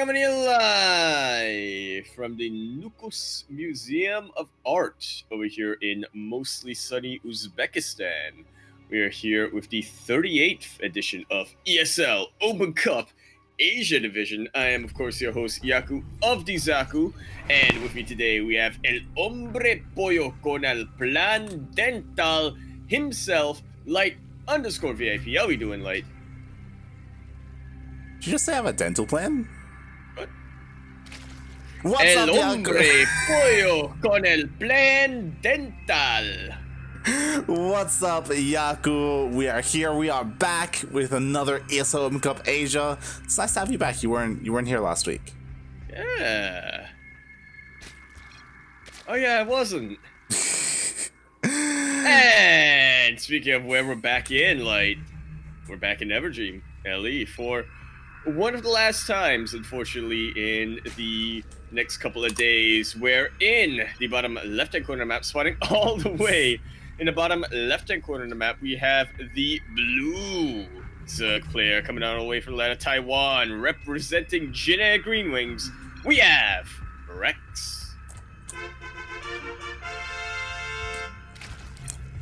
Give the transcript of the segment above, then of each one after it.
coming to you live from the Nukos Museum of Art over here in mostly sunny Uzbekistan. We are here with the 38th edition of ESL Open Cup Asia Division. I am, of course, your host, Yaku of Zaku, and with me today we have El Hombre Pollo con el Plan Dental himself, Light_VIP. How we doing, Light? Did you just say I have a dental plan? What? What's El up, Hombre Pollo con el Plan Dental. What's up, Yaku? We are here. We are back with another ESL Open Cup Asia. It's nice to have you back. You weren't here last week. Yeah. Oh yeah, I wasn't. And speaking of where we're back in, Light, we're back in Everdream, LE, for one of the last times, unfortunately, in the next couple of days. We're in the bottom left-hand corner of the map, spotting all the way in the bottom left-hand corner of the map. We have the blue player coming all the way from the land of Taiwan, representing Jin Green Wings. We have Rex.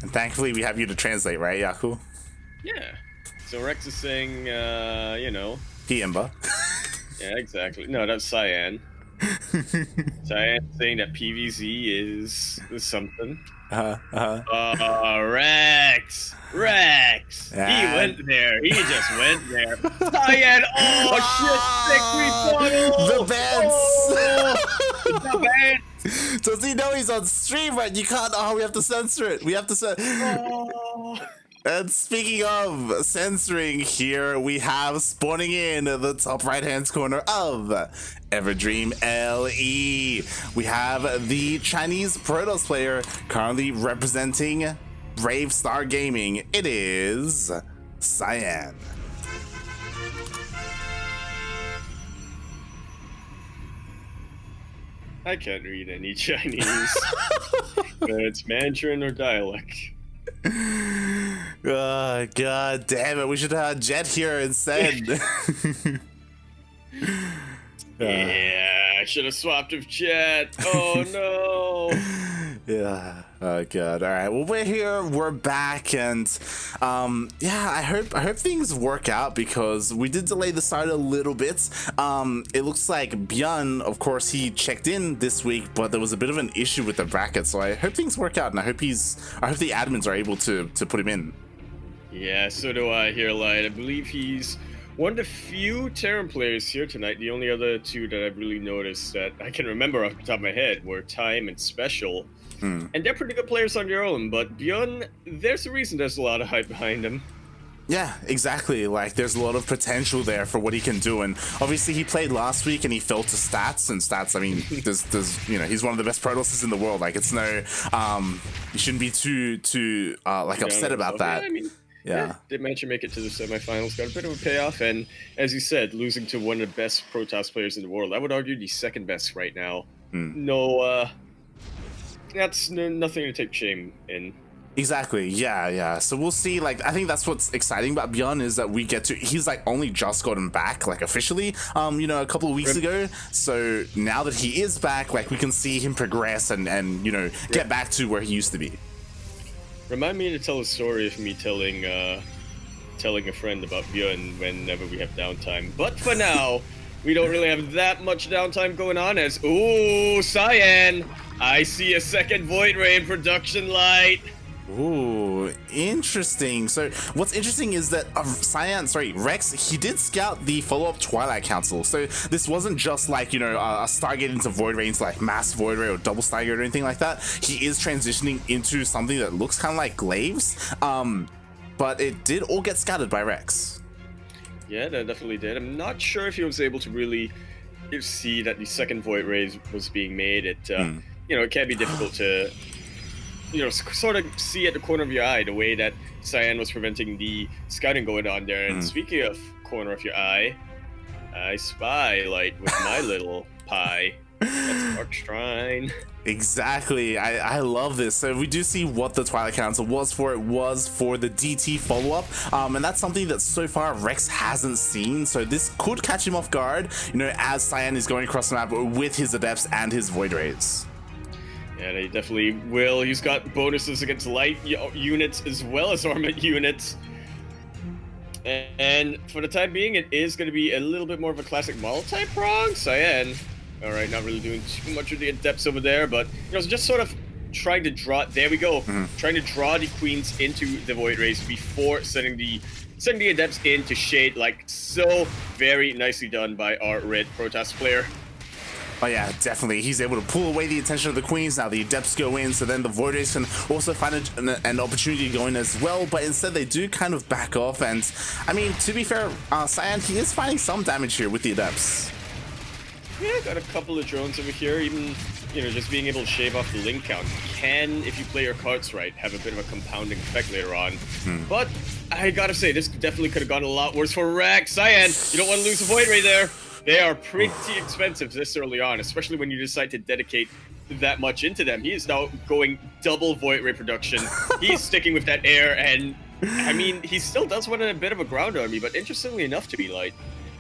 And thankfully, we have you to translate, right, Yaku? Yeah. So Rex is saying, you know... Piemba. Yeah, exactly. No, that's Cyan. Cyan saying that PVZ is something. Rex! Rex! Yeah. He went there. He just went there. Cyan! Oh, shit! Sick The bands! The bands! Does he know he's on stream, right? You can't. Oh, we have to censor it. We have to censor. Oh. And speaking of censoring, here we have spawning in the top right-hand corner of Everdream LE. We have the Chinese Protoss player currently representing Brave Star Gaming. It is Cyan. I can't read any Chinese. It's Mandarin or dialect. Oh, God damn it. We should have Jet here instead. Yeah, I should have swapped with Jet. Oh, no. Yeah. Oh, God. All right. Well, we're here. We're back. And yeah, I hope things work out because we did delay the start a little bit. It looks like Björn, of course, he checked in this week, but there was a bit of an issue with the bracket. So I hope things work out, and I hope the admins are able to put him in. Yeah, so do I here, Light. I believe he's one of the few Terran players here tonight. The only other two that I've really noticed that I can remember off the top of my head were Time and Special. And they're pretty good players on their own, but Björn, there's a reason there's a lot of hype behind him. Yeah, exactly. Like, there's a lot of potential there for what he can do, and obviously he played last week and he fell to stats, and stats, I mean, there's you know, he's one of the best Protosses in the world. Like, it's no, you shouldn't be too like upset about that. Yeah, I mean, yeah, did manage to make it to the semifinals, got a bit of a payoff, and as you said, losing to one of the best Protoss players in the world. I would argue the second best right now. No, that's nothing to take shame in. Exactly. Yeah. So we'll see. Like, I think that's what's exciting about Björn is that we get to. He's like only just gotten back, like officially, you know, a couple of weeks ago. So now that he is back, like we can see him progress and you know get back to where he used to be. Remind me to tell a story of me telling a friend about Björn whenever we have downtime. But for now, we don't really have that much downtime going on. As ooh, Cyan, I see a second Void Ray in production, Light. Ooh, interesting. So what's interesting is that Rex, he did scout the follow-up Twilight Council. So this wasn't just like, you know, a Stargate into Void Ray, into like Mass Void Ray or Double Stargate or anything like that. He is transitioning into something that looks kind of like Glaives, but it did all get scouted by Rex. Yeah, that definitely did. I'm not sure if he was able to really see that the second Void Ray was being made. It, you know, it can be difficult to, you know, sort of see at the corner of your eye the way that Cyan was preventing the scouting going on there. And speaking of corner of your eye, I spy, Light, with my little pie. That's Dark Shrine. Exactly. I love this. So we do see what the Twilight Council was for. It was for the DT follow-up, and that's something that so far Rex hasn't seen. So this could catch him off guard, you know, as Cyan is going across the map with his Adepts and his Void Rays. Yeah, they definitely will. He's got bonuses against light units as well as armored units. And for the time being, it is going to be a little bit more of a classic multi-prong. Cyan, all right, not really doing too much with the Adepts over there, but, you know, just sort of trying to draw, there we go, trying to draw the Queens into the Void Rays before sending the Adepts into shade, like so very nicely done by our red Protoss player. Oh yeah, definitely. He's able to pull away the attention of the Queens. Now the Adepts go in, so then the Void Rays can also find an opportunity to go in as well, but instead they do kind of back off. And I mean, to be fair, Cyan, he is finding some damage here with the Adepts. Yeah, got a couple of drones over here. Even, you know, just being able to shave off the link count can, if you play your cards right, have a bit of a compounding effect later on. But I gotta say, this definitely could have gone a lot worse for Rex. Cyan, you don't want to lose a Void Ray there. They are pretty expensive this early on, especially when you decide to dedicate that much into them. He is now going double Void Ray production. He's sticking with that air, and I mean, he still does want a bit of a ground army, but interestingly enough to be light,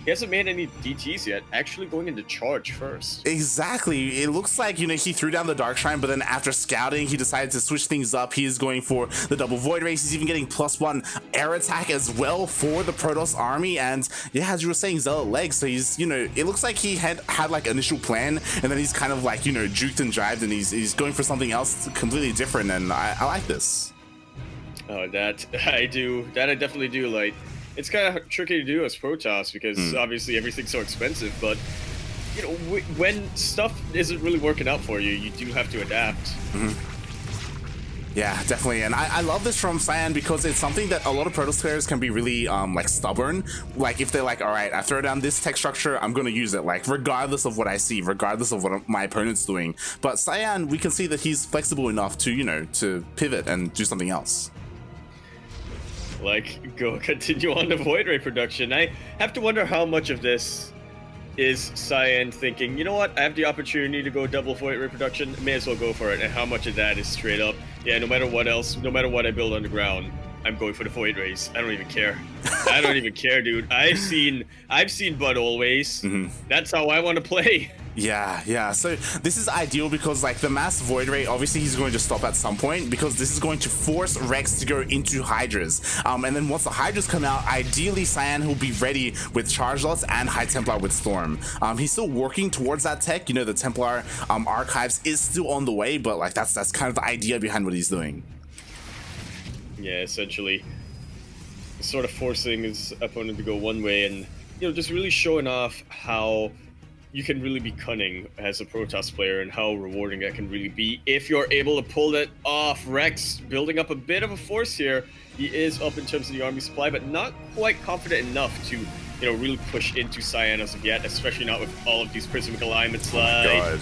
he hasn't made any DTs yet, actually going into charge first. Exactly. It looks like, you know, he threw down the Dark Shrine, but then after scouting, he decided to switch things up. He is going for the double Void Race. He's even getting +1 air attack as well for the Protoss army. And yeah, as you were saying, Zealot legs. So he's, you know, it looks like he had like initial plan, and then he's kind of like, you know, juked and jived, and he's going for something else completely different. And I like this. Oh, that I do. That I definitely do like. It's kind of tricky to do as Protoss because obviously everything's so expensive, but you know, when stuff isn't really working out for you, you do have to adapt. Yeah, definitely. And I love this from Cyan because it's something that a lot of Protoss players can be really like stubborn. Like if they're like, all right, I throw down this tech structure, I'm going to use it, like regardless of what I see, regardless of what my opponent's doing. But Cyan, we can see that he's flexible enough to, you know, to pivot and do something else. Like, go continue on the Void Ray production. I have to wonder how much of this is Cyan thinking, you know what, I have the opportunity to go double Void Ray production, may as well go for it, and how much of that is straight up, yeah, no matter what else, no matter what I build on the ground, I'm going for the Void Rays. I don't even care. I don't even care, dude. I've seen Bud always. That's how I want to play. Yeah. So this is ideal because like the mass Void Ray, obviously he's going to stop at some point because this is going to force Rex to go into Hydras. And then once the Hydras come out, ideally Cyan will be ready with Charge Lots and High Templar with Storm. He's still working towards that tech. You know, the Templar archives is still on the way, but like that's kind of the idea behind what he's doing. Yeah, essentially sort of forcing his opponent to go one way and, you know, just really showing off how you can really be cunning as a Protoss player and how rewarding that can really be if you're able to pull that off. Rex building up a bit of a force here. He is up in terms of the army supply, but not quite confident enough to, you know, really push into Cyan as of yet, especially not with all of these prismatic alignments. God.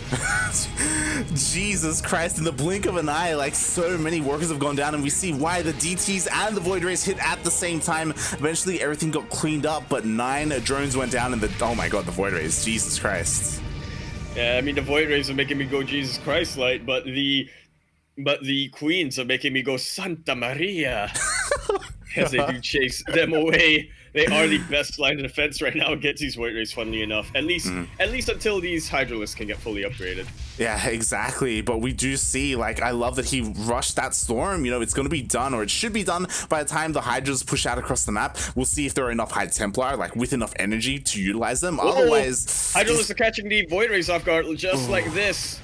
Jesus Christ, in the blink of an eye, like so many workers have gone down, and we see why the DTs and the Void Rays hit at the same time. Eventually everything got cleaned up, but 9 drones went down, and oh my god, the Void Rays, Jesus Christ. Yeah, I mean, the Void Rays are making me go Jesus Christ light, but the Queens are making me go Santa Maria as they do chase them away. They are the best line of defense right now against these Void Rays, funnily enough. At least until these Hydralisks can get fully upgraded. Yeah, exactly. But we do see, like, I love that he rushed that Storm. You know, it's going to be done, or it should be done by the time the Hydras push out across the map. We'll see if there are enough High Templar, like, with enough energy to utilize them. Whoa. Otherwise... Hydralisks are catching the Void Rays off guard, just like this.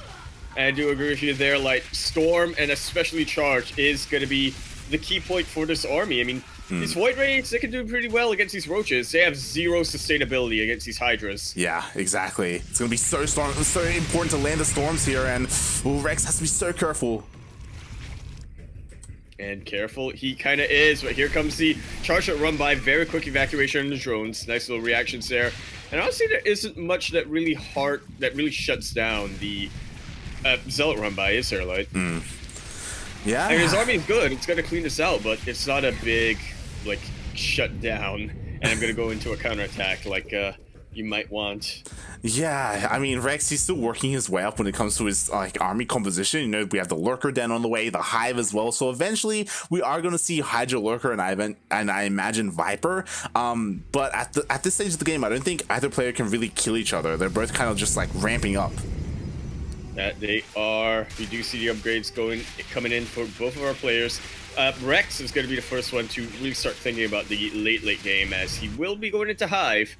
And I do agree with you there, like, Storm and especially Charge is going to be the key point for this army. I mean, these Void Rays, they can do pretty well against these Roaches. They have 0 sustainability against these Hydras. Yeah, exactly. It's going to be so important to land the Storms here, and Rex has to be so careful. And careful, he kind of is, but here comes the Charge Shot run by. Very quick evacuation on the drones. Nice little reactions there. And honestly, there isn't much that really shuts down the Zealot run by, is there, like? Yeah. I mean, his army is good. It's going to clean this out, but it's not a big, like, shut down. And I'm going to go into a counterattack, like, you might want. Yeah, I mean, Rex, he's still working his way up when it comes to his like army composition. You know, we have the Lurker Den on the way, the Hive as well. So eventually, we are going to see Hydra, Lurker, and I imagine Viper. But at this stage of the game, I don't think either player can really kill each other. They're both kind of just like ramping up. That they are. We do see the upgrades coming in for both of our players. Rex is going to be the first one to really start thinking about the late game, as he will be going into Hive.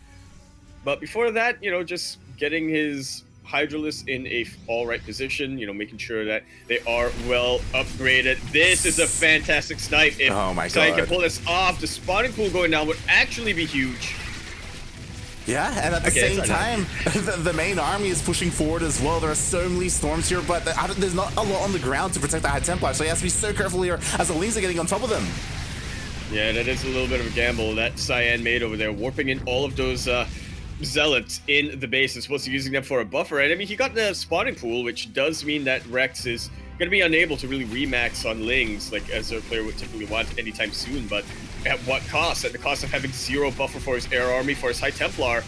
But before that, you know, just getting his Hydralisk in a all-right position, you know, making sure that they are well upgraded. This is a fantastic snipe. If Cyan can pull this off, the spawning pool going down would actually be huge. Yeah, and at the same time, the main army is pushing forward as well. There are so many storms here, but there's not a lot on the ground to protect the High Templar, so he has to be so careful here as the Lings are getting on top of them. Yeah, that is a little bit of a gamble that Cyan made over there, warping in all of those zealots in the base as opposed to using them for a buffer. And I mean, he got the spawning pool, which does mean that Rex is going to be unable to really remax on Lings, like as a player would typically want anytime soon, but at what cost? At the cost of having 0 buffer for his air army, for his High Templar.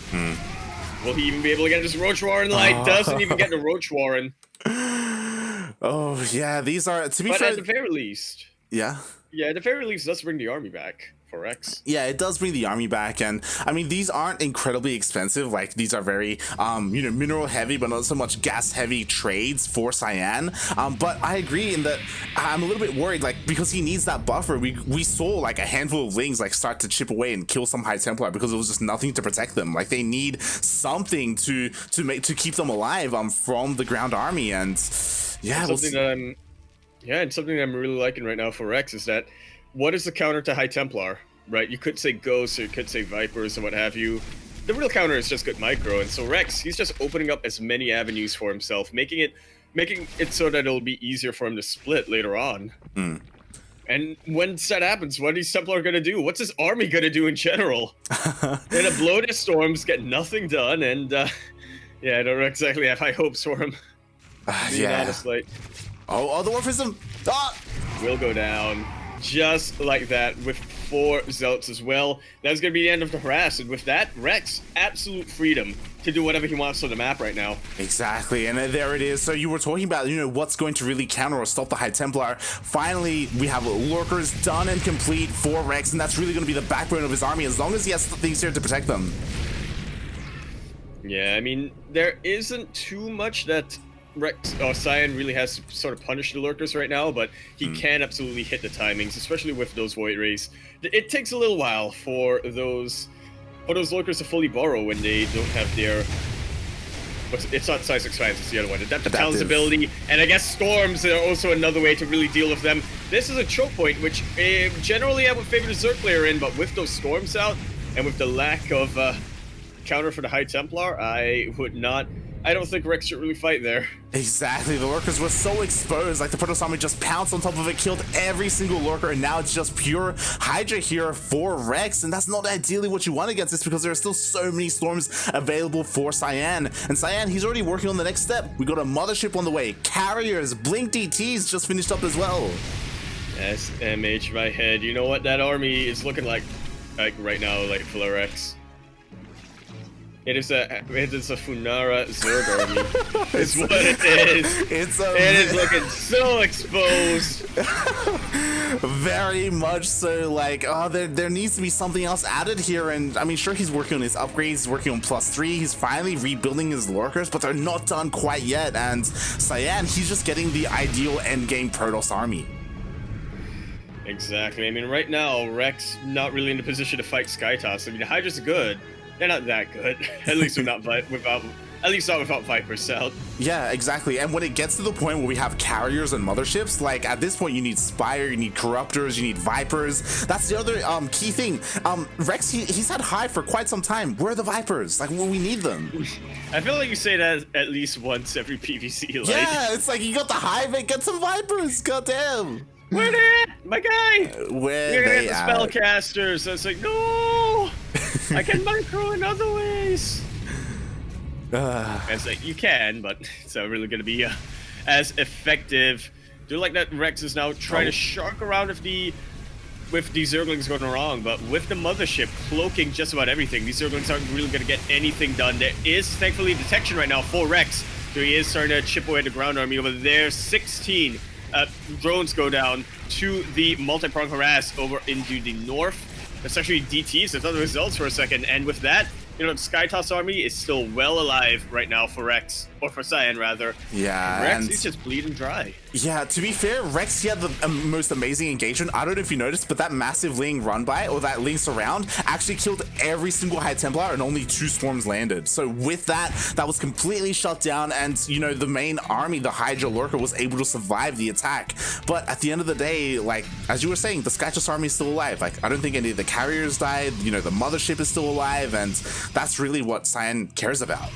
Will he even be able to get his Roach Warren? Doesn't even get the Roach Warren. Oh, yeah, these are, to be fair... But at the very least... Yeah? Yeah, at the very least, let's bring the army back for Rex. Yeah, it does bring the army back, and I mean, these aren't incredibly expensive. Like, these are very, you know, mineral heavy, but not so much gas heavy trades for Cyan. But I agree in that I'm a little bit worried, like, because he needs that buffer. We saw like a handful of Lings like start to chip away and kill some High Templar because there was just nothing to protect them. Like, they need something to keep them alive from the ground army, and yeah, and something that I'm really liking right now for Rex is that, what is the counter to High Templar, right? You could say Ghosts, or you could say Vipers, and what have you. The real counter is just good micro, and so Rex, he's just opening up as many avenues for himself, making it so that it'll be easier for him to split later on. And when that happens, what is Templar going to do? What's his army going to do in general? They're going to blow their storms, get nothing done, and yeah, I don't exactly have high hopes for him. Yeah. Honest, like, oh, the Warfism! Will go down. Just like that, with 4 Zealots as well. That's going to be the end of the harass, and with that, Rex, absolute freedom to do whatever he wants on the map right now. Exactly, and there it is. So you were talking about, you know, what's going to really counter or stop the High Templar. Finally, we have Lurkers done and complete for Rex, and that's really going to be the backbone of his army, as long as he has things here to protect them. Yeah, I mean, there isn't too much that Cyan really has to sort of punish the Lurkers right now, but he can absolutely hit the timings, especially with those Void Rays. It takes a little while for those Lurkers to fully burrow when they don't have their... It's not Size Expanse, it's the other one. Adaptive Talents ability, and I guess Storms are also another way to really deal with them. This is a choke point, which generally I would favor the Zerg player in, but with those Storms out, and with the lack of counter for the High Templar, I don't think Rex should really fight there. Exactly, the Lurkers were so exposed, like the Protoss army just pounced on top of it, killed every single Lurker, and now it's just pure Hydra here for Rex, and that's not ideally what you want against this, because there are still so many storms available for Cyan. And Cyan, he's already working on the next step. We got a mothership on the way, carriers, Blink DTs just finished up as well. SMH my head, you know what that army is looking like right now, like for Rex. It is a Funara Zerg army. It's what it is. It is looking so exposed. Very much so. Like, oh, there needs to be something else added here. And I mean, sure, he's working on his upgrades, he's working on +3, he's finally rebuilding his Lurkers, but they're not done quite yet. And Cyan, he's just getting the ideal endgame Protoss army. Exactly. I mean, right now, Rex not really in a position to fight Skytoss. I mean, the Hydra's good. They're not that good. At least not without Vipers out. Yeah, exactly. And when it gets to the point where we have carriers and motherships, like at this point you need Spire, you need Corruptors, you need Vipers. That's the other key thing. Rex, he's had Hive for quite some time. Where are the Vipers? Like, well, we need them. I feel like you say that at least once every PVC. Like. Yeah, it's like you got the Hive and get some Vipers. Goddamn. Where they at? My guy! Where You're they at? The spellcasters. I was like, no! I can micro in other ways. It's like, you can, but it's not really going to be as effective. Do you like that Rex is now trying to shark around if the with these Zerglings going wrong, but with the mothership cloaking just about everything, these Zerglings aren't really going to get anything done. There is thankfully detection right now for Rex, so he is starting to chip away at the ground army over there. 16 drones go down to the multi-prong harass over into the north. That's actually DTs. There's other results for a second, and with that, you know, the Skytoss army is still well alive right now for Rex, or for Cyan rather. Yeah, and Rex is just bleeding dry. Yeah, to be fair, Rex, he had the most amazing engagement. I don't know if you noticed, but that massive Ling run by, or that Ling surround, actually killed every single High Templar and only 2 swarms landed. So with that, that was completely shut down, and, you know, the main army, the Hydra Lurker, was able to survive the attack. But at the end of the day, like, as you were saying, the Skytoss army is still alive. Like, I don't think any of the carriers died, you know, the mothership is still alive, and that's really what Cyan cares about.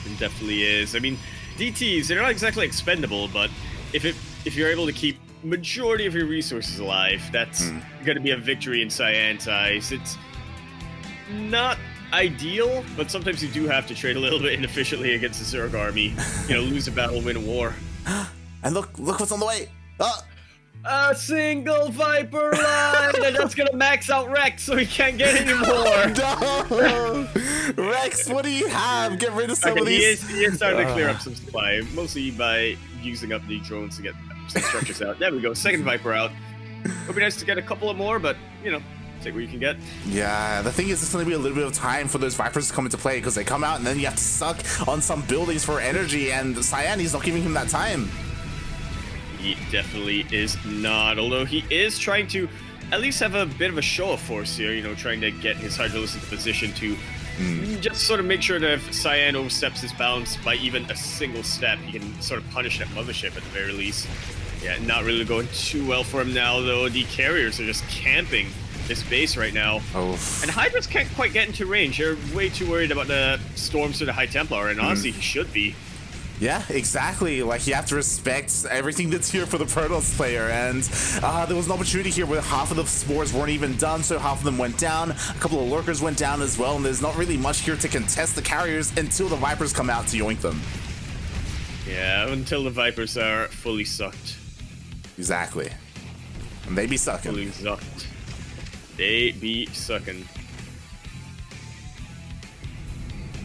It definitely is. I mean, DTs, they're not exactly expendable, but if you're able to keep majority of your resources alive, that's going to be a victory in Cyan's eyes. It's not ideal, but sometimes you do have to trade a little bit inefficiently against the Zerg army. You know, lose a battle, win a war. And look what's on the way. A single Viper line, and that's gonna max out Rex, so he can't get any more. No, Rex, what do you have? Get rid of some of these. He is starting to clear up some supply, mostly by using up the drones to get some structures out. There we go, second Viper out. Would be nice to get a couple of more, but you know, take what you can get. Yeah, the thing is, it's going to be a little bit of time for those Vipers to come into play, because they come out and then you have to suck on some buildings for energy, and Cyan, he's not giving him that time. He definitely is not, although he is trying to at least have a bit of a show of force here, you know, trying to get his Hydralisk into position to just sort of make sure that if Cyan oversteps his bounds by even a single step, he can sort of punish that mothership at the very least. Yeah, not really going too well for him now, though. The carriers are just camping this base right now. And Hydras can't quite get into range. They're way too worried about the storms to the High Templar, and honestly, he should be. Yeah, exactly. Like, you have to respect everything that's here for the Protoss player, and there was an opportunity here where half of the spores weren't even done, so half of them went down. A couple of lurkers went down as well, and there's not really much here to contest the carriers until the Vipers come out to yoink them. Yeah, until the Vipers are fully sucked. Exactly. And they be sucking. Fully sucked. They be sucking.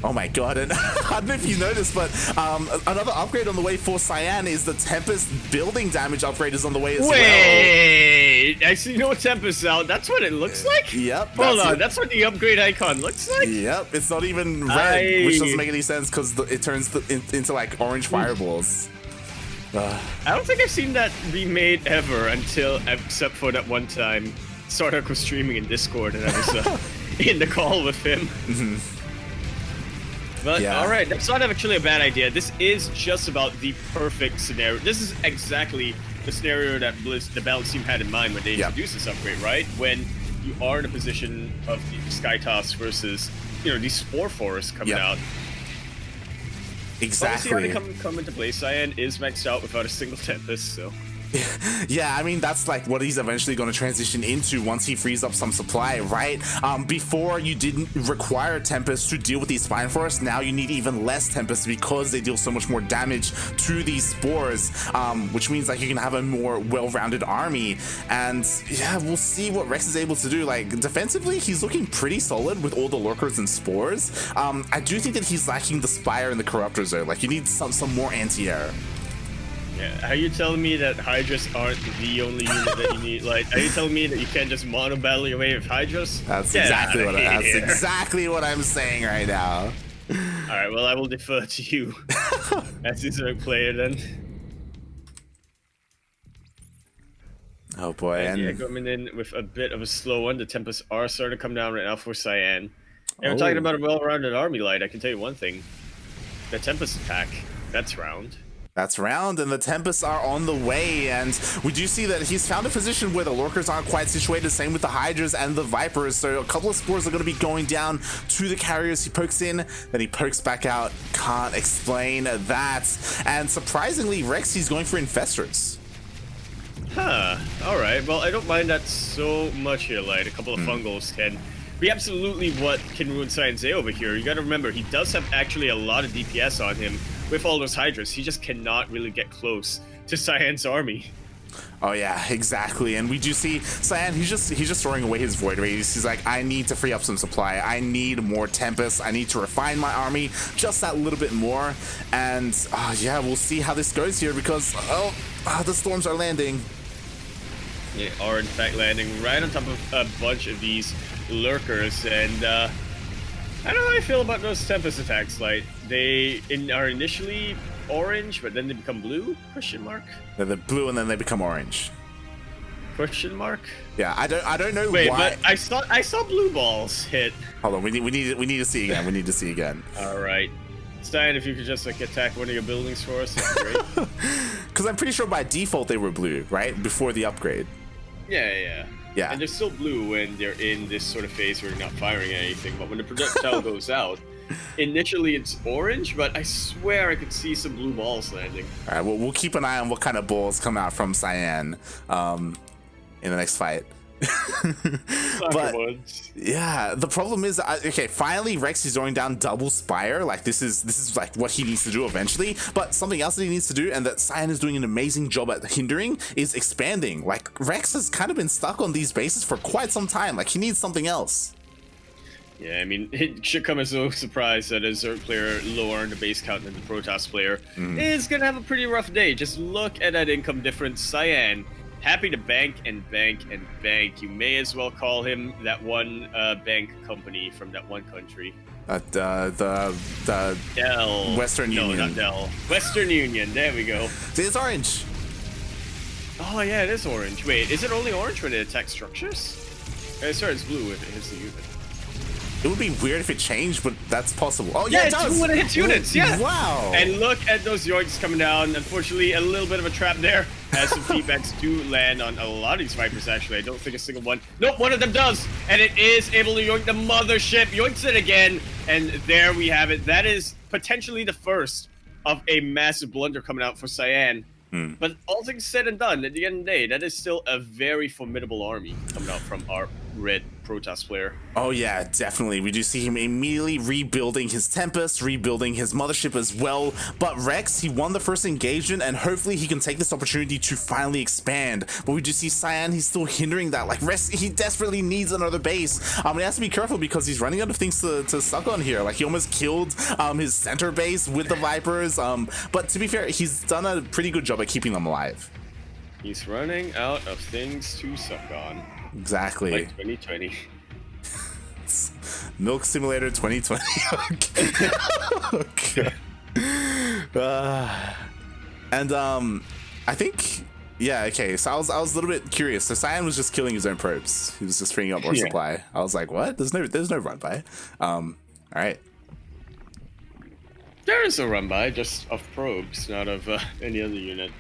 Oh my god, and I don't know if you noticed, but another upgrade on the way for Cyan is the Tempest building damage upgrade is on the way as well. Wait! Actually, you know what Tempest out? That's what it looks like? Yep. Hold on, that's what the upgrade icon looks like? Yep, it's not even red, which doesn't make any sense because it turns into like orange fireballs. I don't think I've seen that remade ever except for that one time Stardark was streaming in Discord and I was in the call with him. But yeah. Alright, that's not actually a bad idea. This is just about the perfect scenario. This is exactly the scenario that the Balance team had in mind when they introduced this upgrade, right? When you are in a position of the Skytoss versus, you know, these Spore Forests coming out. Exactly. But we'll see how they come into play. Cyan is maxed out without a single Tempest, so... Yeah, I mean, that's like what he's eventually going to transition into once he frees up some supply, right? Before you didn't require Tempest to deal with these Spine Forests, now you need even less Tempest because they deal so much more damage to these spores, which means like you can have a more well-rounded army. And yeah, we'll see what Rex is able to do. Like, defensively, he's looking pretty solid with all the lurkers and spores. I do think that he's lacking the Spire and the Corruptors though. Like, you need some more anti-air. Yeah, are you telling me that Hydras aren't the only unit that you need? Like, are you telling me that you can't just mono battle your way with Hydras? That's exactly what I'm saying right now. Alright, well, I will defer to you as this player then. Oh boy. And yeah, coming in with a bit of a slow one. The Tempests are starting to come down right now for Cyan. And we're talking about a well-rounded army, Light. I can tell you one thing. The Tempest attack, that's round. That's round, and the Tempests are on the way, and we do see that he's found a position where the Lurkers aren't quite situated, same with the Hydras and the Vipers, so a couple of spores are going to be going down to the carriers. He pokes in, then he pokes back out, can't explain that, and surprisingly, Rex, he's going for Infestors. Huh, alright, well, I don't mind that so much here, Light. A couple of fungals can be absolutely what can ruin Cyan's day over here. You gotta remember, he does have actually a lot of DPS on him with all those Hydras. He just cannot really get close to Cyan's army. Oh yeah, exactly. And we do see Cyan, he's just throwing away his Void Rays. He's like, I need to free up some supply. I need more Tempest. I need to refine my army just that little bit more. And yeah, we'll see how this goes here because the storms are landing. They are in fact landing right on top of a bunch of these lurkers, and I don't know how I feel about those Tempest attacks. Like they are initially orange, but then they become blue? Question mark. They're blue and then they become orange. Question mark. Yeah, I don't know. Wait, why. but I saw blue balls hit. Hold on, we need to see again. We need to see again. All right, Cyan, if you could just like attack one of your buildings for us, that'd be great. Because I'm pretty sure by default they were blue, right? Before the upgrade. Yeah. And they're still blue when they're in this sort of phase where they're not firing anything. But when the projectile goes out, initially it's orange, but I swear I could see some blue balls landing. All right, well, we'll keep an eye on what kind of balls come out from Cyan in the next fight. But yeah, the problem is, okay, finally Rex is throwing down double Spire. Like this is like what he needs to do eventually. But something else that he needs to do, and that Cyan is doing an amazing job at hindering, is expanding. Like Rex has kind of been stuck on these bases for quite some time. Like he needs something else. Yeah, I mean, it should come as no surprise that a Zerg player lower in the base count than the Protoss player is going to have a pretty rough day. Just look at that income difference. Cyan, happy to bank and bank and bank. You may as well call him that one bank company from that one country. The Dell. Western Union. No, not Dell. Western Union. There we go. See, it's orange. Oh, yeah, it is orange. Wait, is it only orange when it attacks structures? Sorry, it's blue if it hits the unit. It would be weird if it changed, but that's possible. Oh, yeah, it does. It's when it hits units, yeah. Wow. And look at those yoinks coming down. Unfortunately, a little bit of a trap there, as some feedbacks do land on a lot of these Vipers, actually. I don't think a single one. Nope, one of them does. And it is able to yoink the mothership. Yoinks it again. And there we have it. That is potentially the first of a massive blunder coming out for Cyan. But all things said and done, at the end of the day, that is still a very formidable army coming out from our red Protoss player. Oh yeah, definitely. We do see him immediately rebuilding his Tempest, rebuilding his mothership as well. But Rex, he won the first engagement, and hopefully he can take this opportunity to finally expand. But we do see Cyan, he's still hindering that. Like Rex, he desperately needs another base. He has to be careful because he's running out of things to suck on here. Like he almost killed his center base with the Vipers. But to be fair, he's done a pretty good job at keeping them alive. He's running out of things to suck on. Exactly. Like 2020. Milk Simulator 2020. Okay. And I think, yeah, okay. So I was a little bit curious. So Cyan was just killing his own probes. He was just freeing up more supply. I was like, what? There's no run by. All right. There is a run by, just of probes, not of any other unit.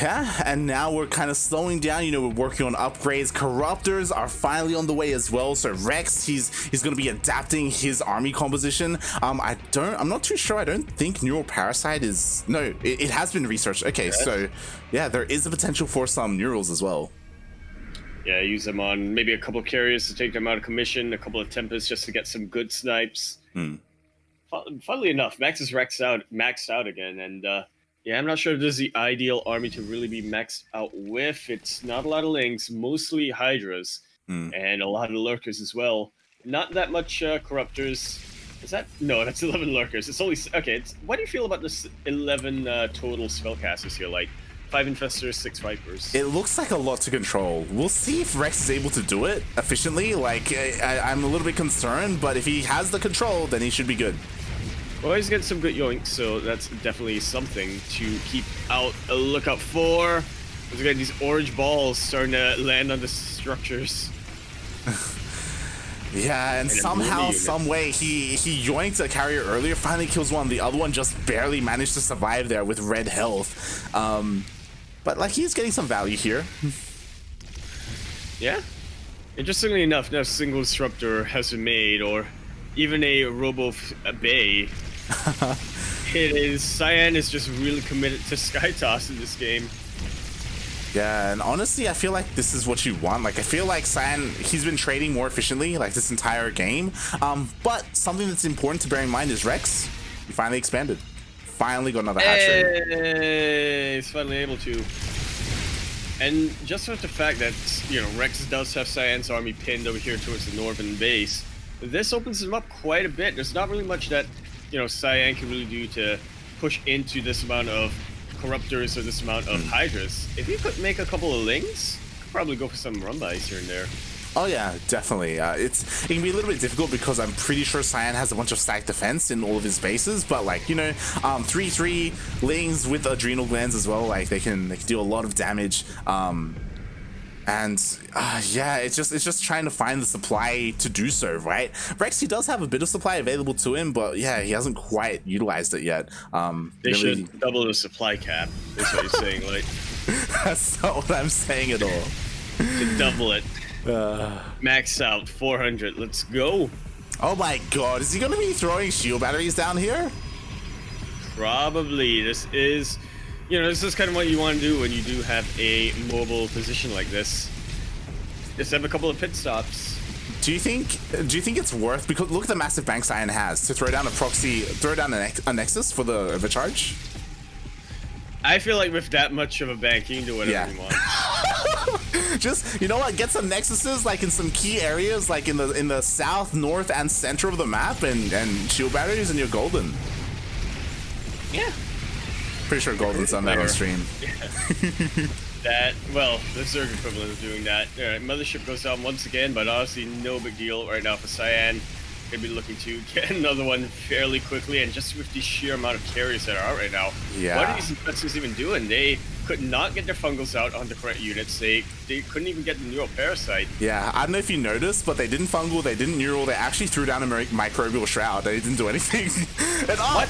Yeah, and now we're kind of slowing down. You know, we're working on upgrades. Corruptors are finally on the way as well. So Rex, he's going to be adapting his army composition. I'm not too sure. I don't think Neural Parasite is. No, it has been researched. Okay, so yeah, there is a potential for some Neurals as well. Yeah, use them on maybe a couple of carriers to take them out of commission, a couple of Tempests just to get some good snipes. Funnily enough, Max is maxed out again, and yeah, I'm not sure if this is the ideal army to really be maxed out with. It's not a lot of links, mostly Hydras, and a lot of lurkers as well. Not that much corruptors. Is that? No, that's 11 lurkers. It's only okay. What do you feel about this 11 total spellcasters here? Like 5 infestors, 6 vipers. It looks like a lot to control. We'll see if Rex is able to do it efficiently. Like I'm a little bit concerned, but if he has the control, then he should be good. Well, he's getting some good yoinks, so that's definitely something to keep out a lookout for. Once again, these orange balls starting to land on the structures. Yeah, and somehow, some way, he yoinks a carrier earlier, finally kills one. The other one just barely managed to survive there with red health. But like, he's getting some value here. Yeah. Interestingly enough, no single disruptor has been made, or even a Robo Bay. Cyan is just really committed to Skytoss in this game. Yeah, and honestly, I feel like this is what you want. Like, I feel like Cyan, he's been trading more efficiently, like, this entire game. But something that's important to bear in mind is Rex, he finally expanded. finally got another hat trick. Hey, he's finally able to. And just with the fact that, you know, Rex does have Cyan's army pinned over here towards the northern base, this opens him up quite a bit. There's not really much that, you know, Cyan can really do to push into this amount of Corruptors or this amount of Hydras. If you could make a couple of Lings, you could probably go for some run-bys here and there. Oh yeah, definitely. It can be a little bit difficult because I'm pretty sure Cyan has a bunch of stacked defense in all of his bases, but like, you know, 3/3 Lings with adrenal glands as well, like they can do a lot of damage. Yeah, it's just trying to find the supply to do so, right? Rex, he does have a bit of supply available to him, but yeah, he hasn't quite utilized it yet. They should double the supply cap, is what you're saying, like. That's not what I'm saying at all. To double it. Max out 400. Let's go. Oh my god, is he gonna be throwing shield batteries down here? Probably. This is, you know, this is kind of what you want to do when you do have a mobile position like this. Just have a couple of pit stops. Do you think it's worth, because look at the massive bank Cyan has, to throw down a proxy, throw down a Nexus for the overcharge? I feel like with that much of a bank, you can do whatever you want. Just, you know what, get some Nexuses like in some key areas, like in the south, north, and center of the map, and shield batteries, and you're golden. Yeah. Pretty sure Golden's done that on stream. Yeah. That, well, the Zerg equivalent of doing that. Alright, Mothership goes down once again, but honestly, no big deal right now for Cyan. Gonna be looking to get another one fairly quickly, and just with the sheer amount of carriers that are out right now, what are these infestors even doing? They could not get their fungals out on the correct units. They couldn't even get the neural parasite. Yeah, I don't know if you noticed, but they didn't fungal, they didn't neural, they actually threw down a microbial shroud. They didn't do anything. And what?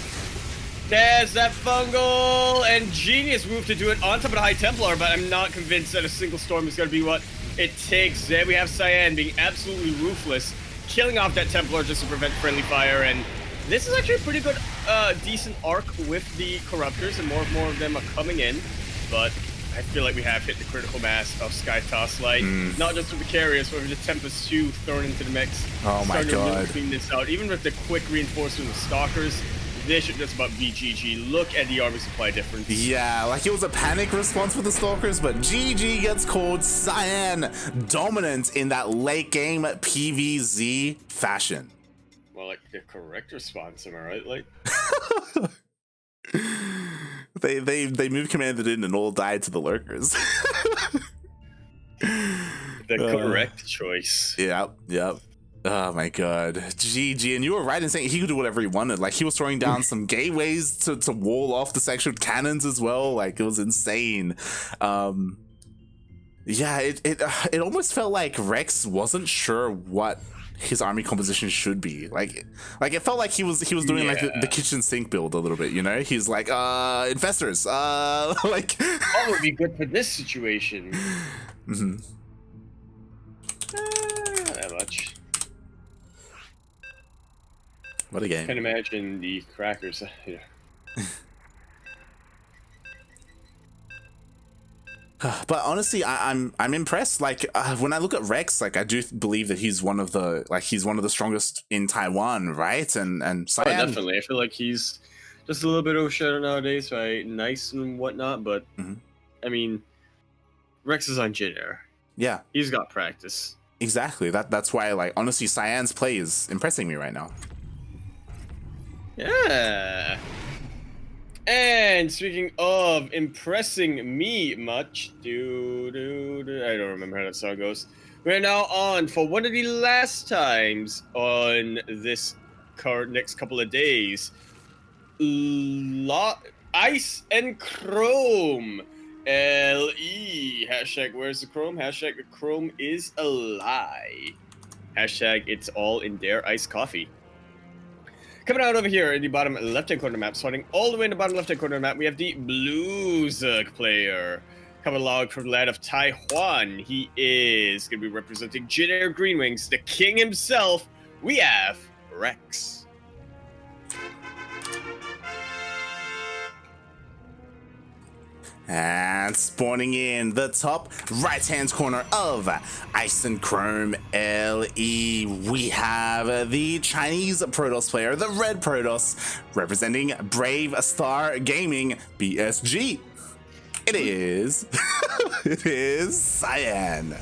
There's that fungal, and genius move to do it on top of the High Templar, but I'm not convinced that a single storm is going to be what it takes. There we have Cyan being absolutely ruthless, killing off that Templar just to prevent friendly fire, and this is actually a pretty good, decent arc with the Corruptors, and more of them are coming in, but I feel like we have hit the critical mass of Sky Toss Light, not just with the carriers, but with the Tempest 2 thrown into the mix. Oh my god. Starting to clean this out, even with the quick reinforcement of Stalkers. This should just about be GG. Look at the army supply difference. Yeah, like it was a panic response for the Stalkers, but GG gets called. Cyan dominant in that late game PvZ fashion. Well, like the correct response, am I right? Like they moved Commander in and all died to the lurkers. The correct choice. Yep. Oh my god, GG. And you were right in saying he could do whatever he wanted. Like, he was throwing down some gateways to wall off the sectioned cannons as well. Like, it was insane. Yeah, it almost felt like Rex wasn't sure what his army composition should be. Like it felt like he was doing like the kitchen sink build a little bit, you know? He's like, infestors, like what would be good for this situation? Mm-hmm. Not that much. What a game. I can imagine the crackers here. But honestly, I'm impressed. Like, when I look at Rex, like, I do believe that he's one of the strongest in Taiwan, right? And Cyan, oh, definitely. I feel like he's just a little bit overshadowed nowadays by Nice and whatnot. But I mean, Rex is on Jin. Yeah, he's got practice. Exactly. That's why, like, honestly, Cyan's play is impressing me right now. Yeah. And speaking of impressing me much, I don't remember how that song goes. We're now on for one of the last times on this next couple of days. Ice and Chrome. LE. Hashtag where's the Chrome? Hashtag the Chrome is a lie. Hashtag it's all in their iced coffee. Coming out over here in the bottom left-hand corner map, starting all the way in the bottom left-hand corner map, we have the Blue Zerg player. Coming along from the land of Taiwan. He is going to be representing Jin Air Green Wings, the king himself. We have Rex. And spawning in the top right-hand corner of Ice and Chrome LE, we have the Chinese Protoss player, the Red Protoss, representing Brave Star Gaming BSG. It is, it is Cyan.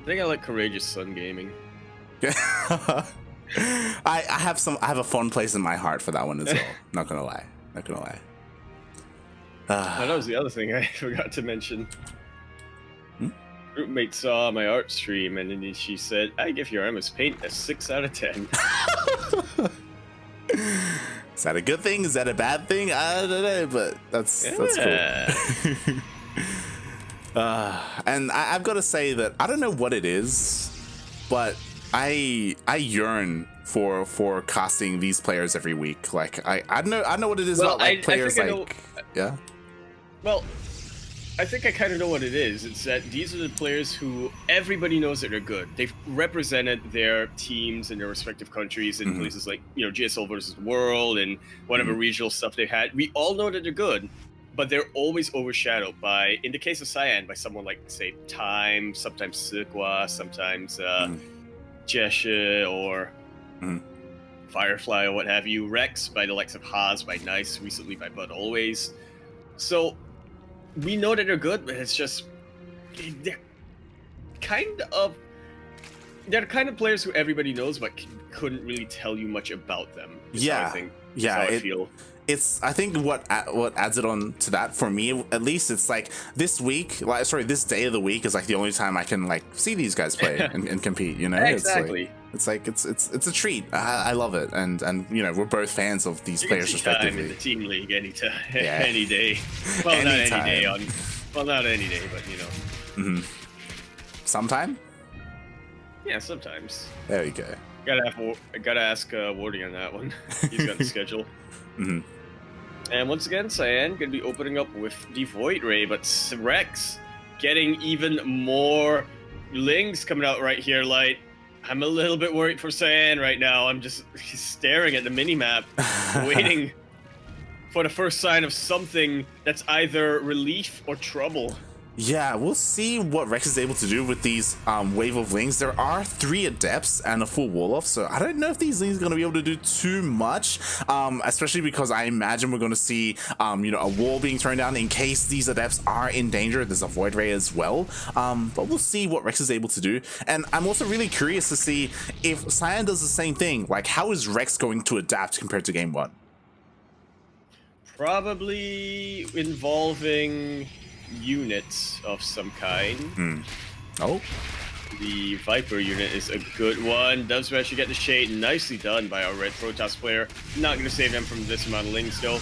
I think I like Courageous Sun Gaming. I have a fond place in my heart for that one as well. Not gonna lie. Not gonna lie. That was the other thing I forgot to mention. Groupmate saw my art stream and then she said, "I give your MS Paint a 6 out of 10." Is that a good thing? Is that a bad thing? I don't know, but that's cool. And I've got to say that I don't know what it is, but I yearn for casting these players every week. Like I don't know what it is about like players like yeah. Well, I think I kind of know what it is. It's that these are the players who everybody knows that they're good. They've represented their teams in their respective countries in places like, you know, GSL versus World and whatever regional stuff they had. We all know that they're good, but they're always overshadowed by, in the case of Cyan, by someone like, say, Time, sometimes Sikwa, sometimes Jeshe or Firefly or what have you. Rex by the likes of Haas, by Nice, recently by Bud Always. So we know that they're good, but it's just they're the kind of players who everybody knows, but couldn't really tell you much about them. Yeah, I feel. I think what adds it on to that for me, at least, it's like this week, like this day of the week is like the only time I can like see these guys play and compete. You know, exactly. It's a treat. I love it, and you know, we're both fans of these players respectively. In the team league anytime, any day. Well, not any day not any day, but you know. Sometime. Yeah, sometimes. There you go. Gotta ask Warding on that one. He's got the schedule. And once again, Cyan gonna be opening up with the Void Ray, but Rex getting even more Lings coming out right here. Like, I'm a little bit worried for Cyan right now. I'm just staring at the minimap, waiting for the first sign of something that's either relief or trouble. Yeah, we'll see what Rex is able to do with these wave of Lings. There are 3 Adepts and a full Wall-Off, so I don't know if these Lings are going to be able to do too much, especially because I imagine we're going to see you know, a wall being thrown down in case these Adepts are in danger. There's a Void Ray as well, but we'll see what Rex is able to do. And I'm also really curious to see if Cyan does the same thing. Like, how is Rex going to adapt compared to Game 1? Probably involving units of some kind. Oh, the Viper unit is a good one. Does actually get the shade. Nicely done by our Red Protoss player. Not going to save them from this amount of Lings though.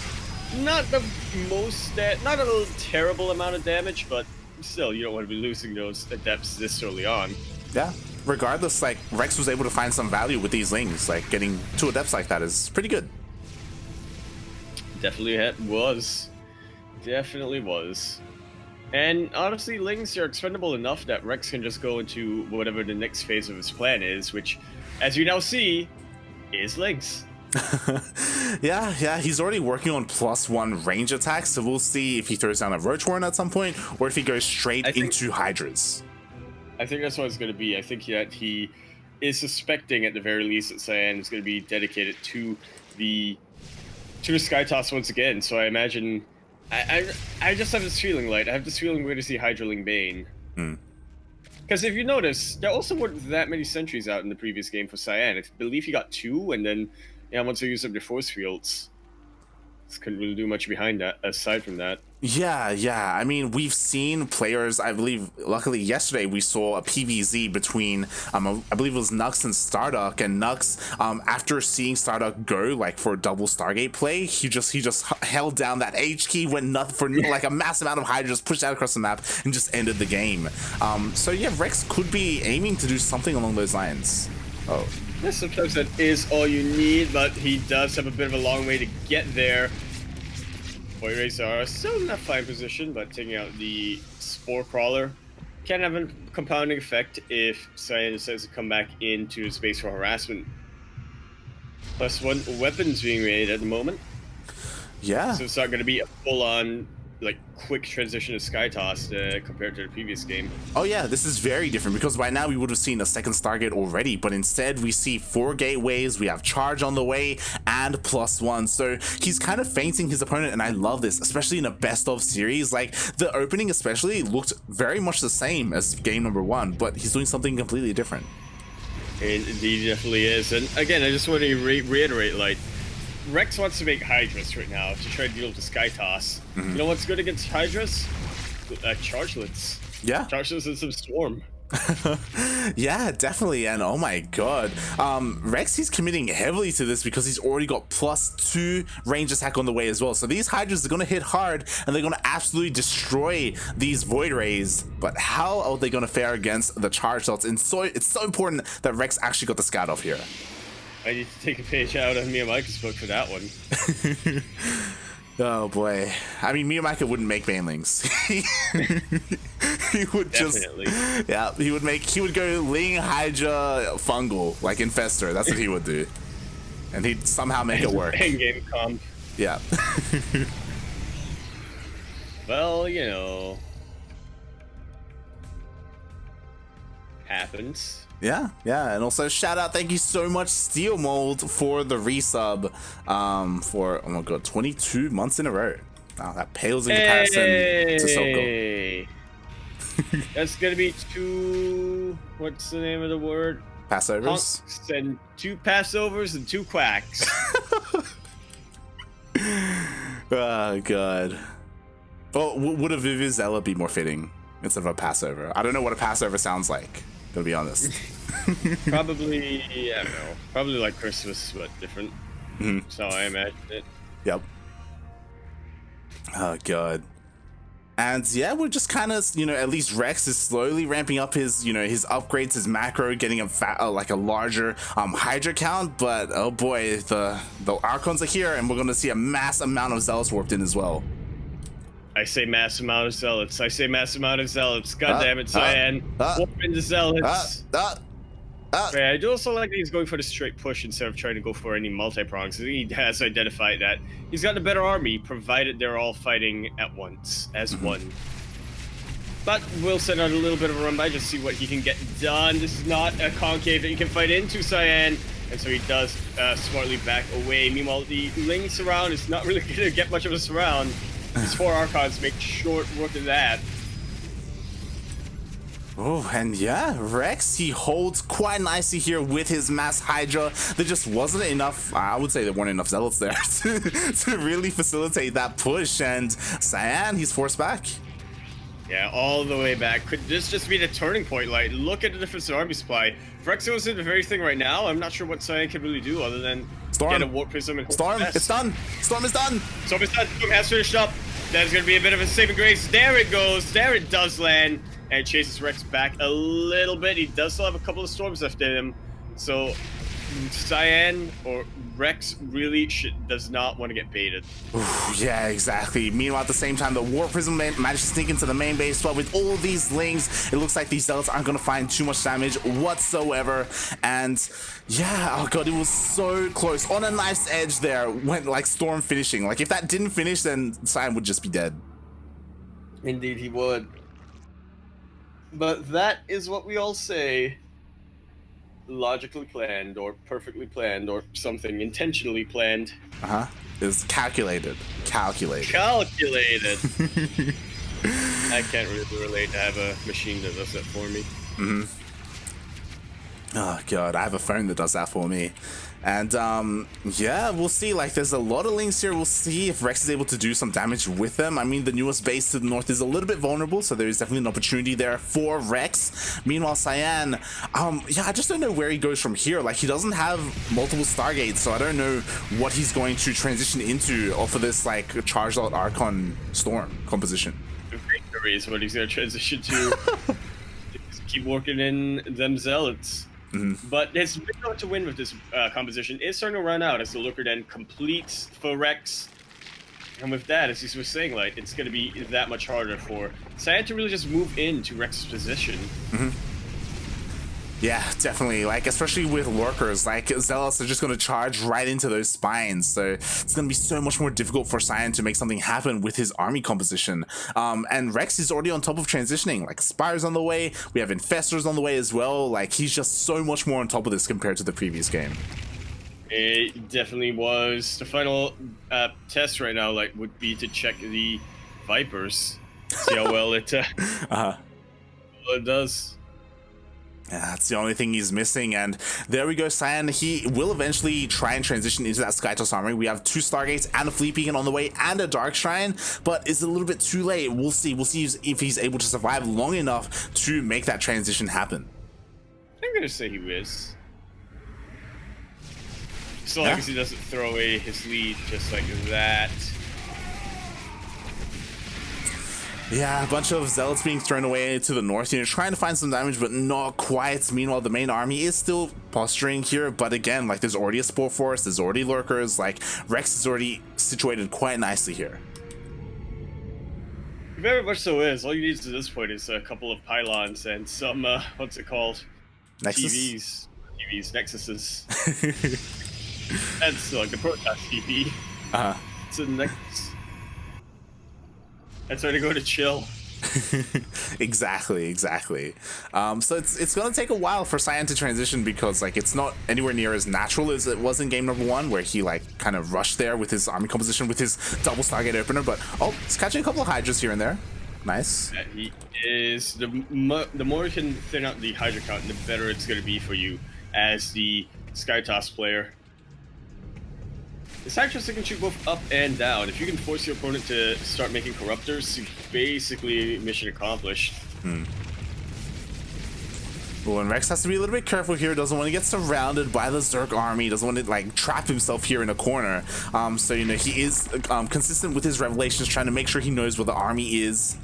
Not the most, not a terrible amount of damage, but still, you don't want to be losing those Adepts this early on. Yeah. Regardless, like, Rex was able to find some value with these Lings. Like, getting 2 Adepts like that is pretty good. Definitely was. Definitely was. And honestly, Lings are expendable enough that Rex can just go into whatever the next phase of his plan is, which, as you now see, is Lings. yeah, he's already working on +1 range attacks, so we'll see if he throws down a Roach Warren at some point, or if he goes straight into Hydras. I think that's what it's going to be. I think that he is suspecting, at the very least, that Cyan is going to be dedicated to the Sky Toss once again, so I imagine... I just have this feeling, like, I have this feeling we're going to see Hydraling Bane. Because if you notice, there also weren't that many sentries out in the previous game for Cyan. I believe he got 2, and then, yeah, once they used up their force fields, just couldn't really do much behind that, aside from that. Yeah. I mean, we've seen players, I believe, luckily yesterday we saw a PvZ between, I believe it was Nux and Starduck, and Nux, after seeing Starduck go, like, for double Stargate play, he just held down that H key, went nuts for, like, a massive amount of Hydras, pushed out across the map, and just ended the game. So yeah, Rex could be aiming to do something along those lines. Oh. Yeah, sometimes that is all you need, but he does have a bit of a long way to get there. Void Rays are still in a fine position, but taking out the Spore Crawler can have a compounding effect if Cyan decides to come back into space for harassment. +1 weapons being made at the moment. Yeah. So it's not going to be a full-on, like, quick transition to Sky Toss compared to the previous game. Oh yeah, this is very different because by now we would have seen a second Stargate already, but instead we see 4 gateways, we have charge on the way, and +1. So he's kind of feinting his opponent, and I love this, especially in a best of series. Like, the opening especially looked very much the same as game number 1, but he's doing something completely different. It indeed definitely is. And again, I just want to reiterate, like, Rex wants to make Hydras right now to try to deal with the Sky Toss. You know what's good against Hydras? Chargelets. Yeah. Chargelets and some Storm. Yeah, definitely. And oh my god, Rex, he's committing heavily to this because he's already got +2 range attack on the way as well. So these Hydras are going to hit hard and they're going to absolutely destroy these Void Rays. But how are they going to fare against the charge shots? And so it's so important that Rex actually got the scout off here. I need to take a page out of Miyamaika's book for that one. Oh boy. I mean, Miyamaka wouldn't make banelings. He would Definitely. just, yeah, he would go Ling, Hydra, Fungal, like Infestor. That's what he would do. And he'd somehow make it work. Game comp. Yeah. Well, you know. Happens. Yeah, and also shout out, thank you so much Steel Mold for the resub for, oh my god, 22 months in a row. Wow, that pales in comparison to Soko. That's gonna be 2, what's the name of the word? Passovers? Punks and 2 Passovers and 2 Quacks. Oh god. Well, would a Vivizela be more fitting instead of a Passover? I don't know what a Passover sounds like, to be honest. Probably, I don't know. Probably like Christmas, but different. So I imagine it. Yep. Oh god. And yeah, we're just kind of, you know, at least Rex is slowly ramping up his, you know, his upgrades, his macro, getting a like a larger Hydra count. But oh boy, the Archons are here, and we're gonna see a mass amount of Zealots warped in as well. I say mass amount of Zealots. I say mass amount of Zealots. God damn it, Cyan. Warp into Zealots. Yeah, I do also like that he's going for the straight push instead of trying to go for any multi-prongs. He has identified that he's got a better army, provided they're all fighting at once, as one. But we'll send out a little bit of a run by, just see what he can get done. This is not a concave that you can fight into, Cyan. And so he does smartly back away. Meanwhile, the Ling surround is not really going to get much of a surround. These 4 Archons make short work of that. Oh, and yeah, Rex, he holds quite nicely here with his mass Hydra. There just wasn't enough, I would say there weren't enough Zealots there to really facilitate that push. And Cyan, he's forced back. Yeah, all the way back. Could this just be the turning point? Like, look at the difference in army supply. If Rex was in the very thing right now, I'm not sure what Cyan can really do other than get a Warp Prism and Storm, it's done. Storm is done. Storm is done. Storm has finished up. That is going to be a bit of a saving grace. There it goes. There it does land. And chases Rex back a little bit. He does still have a couple of storms left in him. So Cyan or Rex really does not want to get baited. Ooh, yeah, exactly. Meanwhile, at the same time, the Warp Prism managed to sneak into the main base. But with all these Lings, it looks like these Zealots aren't going to find too much damage whatsoever. And yeah, oh god, it was so close. On a knife's edge there, went like Storm finishing. Like, if that didn't finish, then Cyan would just be dead. Indeed, he would. But that is what we all say. Logically planned, or perfectly planned, or something intentionally planned. It was calculated. Calculated. I can't really relate to have a machine that does that for me. Oh god, I have a phone that does that for me. And yeah, we'll see. Like, there's a lot of Lings here. We'll see if Rex is able to do some damage with them. I mean, the newest base to the north is a little bit vulnerable, so there is definitely an opportunity there for Rex. Meanwhile, Cyan, yeah, I just don't know where he goes from here. Like, he doesn't have multiple Stargates, so I don't know what he's going to transition into off of this, like, Charged Out Archon Storm composition. Victory is what he's going to transition to. Just keep working in them Zealots. But his window to win with this composition is starting to run out as the Looker Den completes for Rex. And with that, as he was saying, like, it's going to be that much harder for Cyan to really just move into Rex's position. Yeah, definitely. Like, especially with lurkers, like zealots are just going to charge right into those spines. So it's going to be so much more difficult for Cyan to make something happen with his army composition. And Rex is already on top of transitioning. Like, Spire's on the way. We have Infestors on the way as well. Like, he's just so much more on top of this compared to the previous game. It definitely was. The final test right now, like, would be to check the Vipers, see how well it it does. Yeah, that's the only thing he's missing, and there we go. Cyan, he will eventually try and transition into that Skytoss armory. We have 2 Stargates and a Fleet Beacon on the way and a Dark Shrine, but it's a little bit too late. We'll see if he's able to survive long enough to make that transition happen. I'm gonna say he is. So long as he doesn't throw away his lead just like that. Yeah, a bunch of zealots being thrown away to the north, trying to find some damage, but not quite. Meanwhile, the main army is still posturing here, but again, like, there's already a Spore Force, there's already lurkers, like, Rex is already situated quite nicely here. Very much so is. All you need to this point is a couple of pylons and some, what's it called? Nexus? TVs, Nexuses. That's like the protest TV. It's a Nexus. That's where to go to chill. Exactly. So it's gonna take a while for Cyan to transition, because like it's not anywhere near as natural as it was in game number 1, where he like kind of rushed there with his army composition with his double Stargate opener. But he's catching a couple of Hydras here and there. Nice. Yeah, he is. The more you can thin out the Hydra count, the better it's gonna be for you as the Skytoss player. This Hydras can shoot both up and down. If you can force your opponent to start making Corruptors, basically mission accomplished. Well, and Rex has to be a little bit careful here. Doesn't want to get surrounded by the Zerg army. Doesn't want to like trap himself here in a corner. So he is consistent with his revelations, trying to make sure he knows where the army is.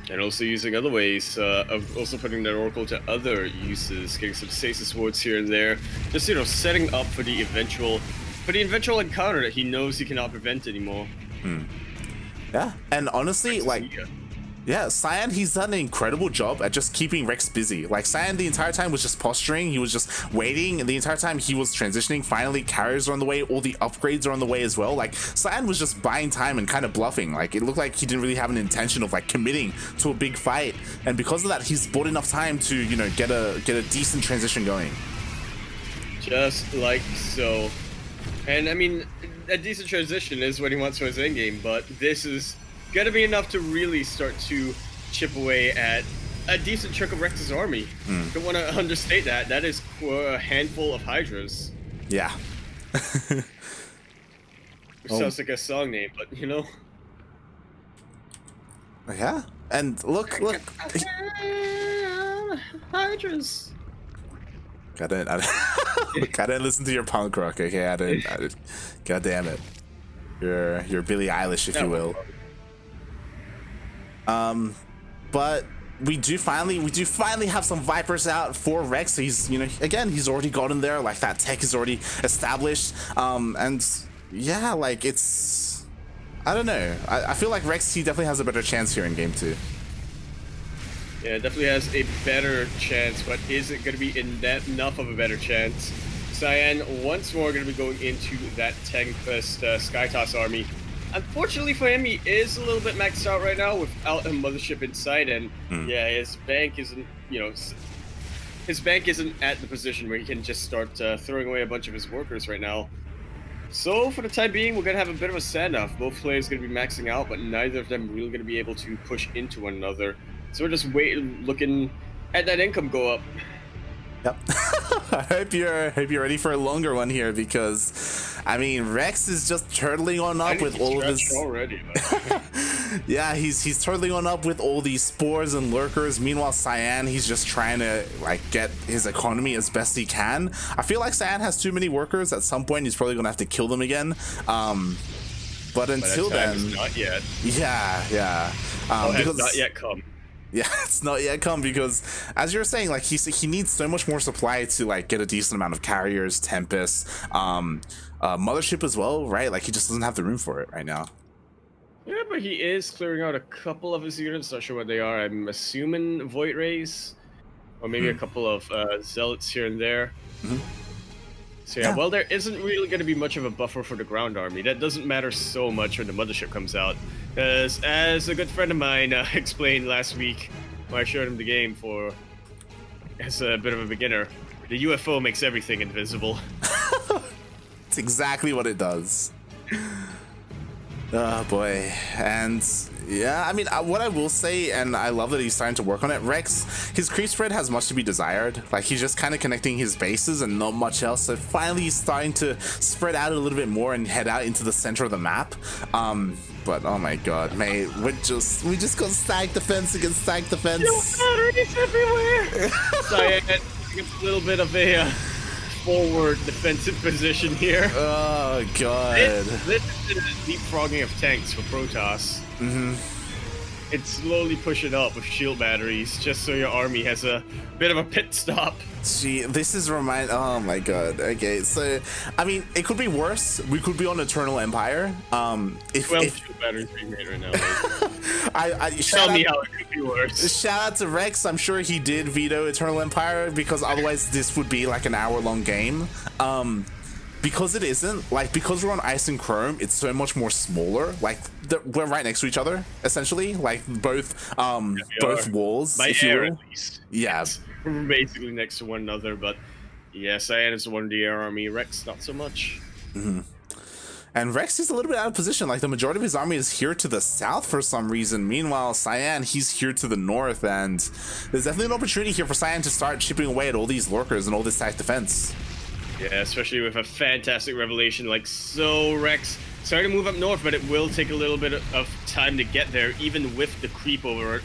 And also using other ways of also putting that Oracle to other uses, getting some stasis wards here and there. Just, setting up for the eventual encounter that he knows he cannot prevent anymore. Yeah, and honestly, yeah, Cyan, he's done an incredible job at just keeping Rex busy. Like, Cyan the entire time was just posturing, he was just waiting, and the entire time he was transitioning. Finally, carriers are on the way, all the upgrades are on the way as well. Like, Cyan was just buying time and kind of bluffing. Like, it looked like he didn't really have an intention of, like, committing to a big fight. And because of that, he's bought enough time to, get a decent transition going. Just like so. And, I mean, a decent transition is what he wants for his endgame, but this is gonna be enough to really start to chip away at a decent chunk of Rex's army. Don't want to understate that. That is a handful of Hydras. Yeah. Which sounds like a song name, but Yeah, and look. Hydras. Gotta listen to your punk rock, okay? I didn't. God damn it. You're Billie Eilish, if you will. But we do finally have some Vipers out for Rex. He's again, he's already gotten there. Like, that tech is already established. And yeah, like, it's, I don't know. I feel like Rex, he definitely has a better chance here in game 2. Yeah, definitely has a better chance, but is it going to be enough of a better chance? Cyan once more going to be going into that Tempest Skytoss army. Unfortunately for him, he is a little bit maxed out right now without a mothership inside, and yeah, his bank isn't, his bank isn't at the position where he can just start throwing away a bunch of his workers right now. So for the time being, we're gonna have a bit of a standoff. Both players gonna be maxing out, but neither of them really gonna be able to push into one another. So we're just looking at that income go up. Yep. I hope you're ready for a longer one here, because I mean, Rex is just turtling on up with all of his already. Yeah, he's turtling on up with all these spores and lurkers. Meanwhile, Cyan, he's just trying to like get his economy as best he can. I feel like Cyan has too many workers. At some point, he's probably gonna have to kill them again. But until then, not yet. Yeah. Has not yet come. Yeah, it's not yet come, because as you're saying, like, he needs so much more supply to like get a decent amount of carriers, Tempest, mothership as well, right? Like, he just doesn't have the room for it right now. Yeah, but he is clearing out a couple of his units. Not sure what they are. I'm assuming Void Rays. or maybe a couple of zealots here and there. Mhm. So yeah, well, there isn't really going to be much of a buffer for the ground army. That doesn't matter so much when the mothership comes out, because as a good friend of mine explained last week when I showed him the game for as a bit of a beginner, the UFO makes everything invisible. It's exactly what it does. Oh boy. And yeah, I mean, what I will say, and I love that he's starting to work on it, Rex, his creep spread has much to be desired. Like, he's just kind of connecting his bases and not much else. So finally he's starting to spread out a little bit more and head out into the center of the map. But oh my god, mate, we just got stack defense against stack defense. No batteries everywhere. Cyan gets a little bit of a forward defensive position here. Oh god. This is the leapfrogging of tanks for Protoss. It's slowly push it up with shield batteries, just so your army has a bit of a pit stop. Gee, this is oh my god. Okay, so I mean, it could be worse. We could be on Eternal Empire. If Shield batteries being made right now. Tell me how it could be worse. Shout out to Rex. I'm sure he did veto Eternal Empire, because otherwise this would be like an hour-long game. Because it isn't, like, because we're on Ice and Chrome, it's so much more smaller. Like, we're right next to each other, essentially. Like, both walls, by if you air, will. at least. Yeah. We're basically next to one another, but yeah, Cyan is one of the air army. Rex, not so much. And Rex is a little bit out of position. Like, the majority of his army is here to the south for some reason. Meanwhile, Cyan, he's here to the north, and there's definitely an opportunity here for Cyan to start chipping away at all these lurkers and all this stack defense. Yeah, especially with a fantastic revelation like so. Rex starting to move up north, but it will take a little bit of time to get there, even with the creep over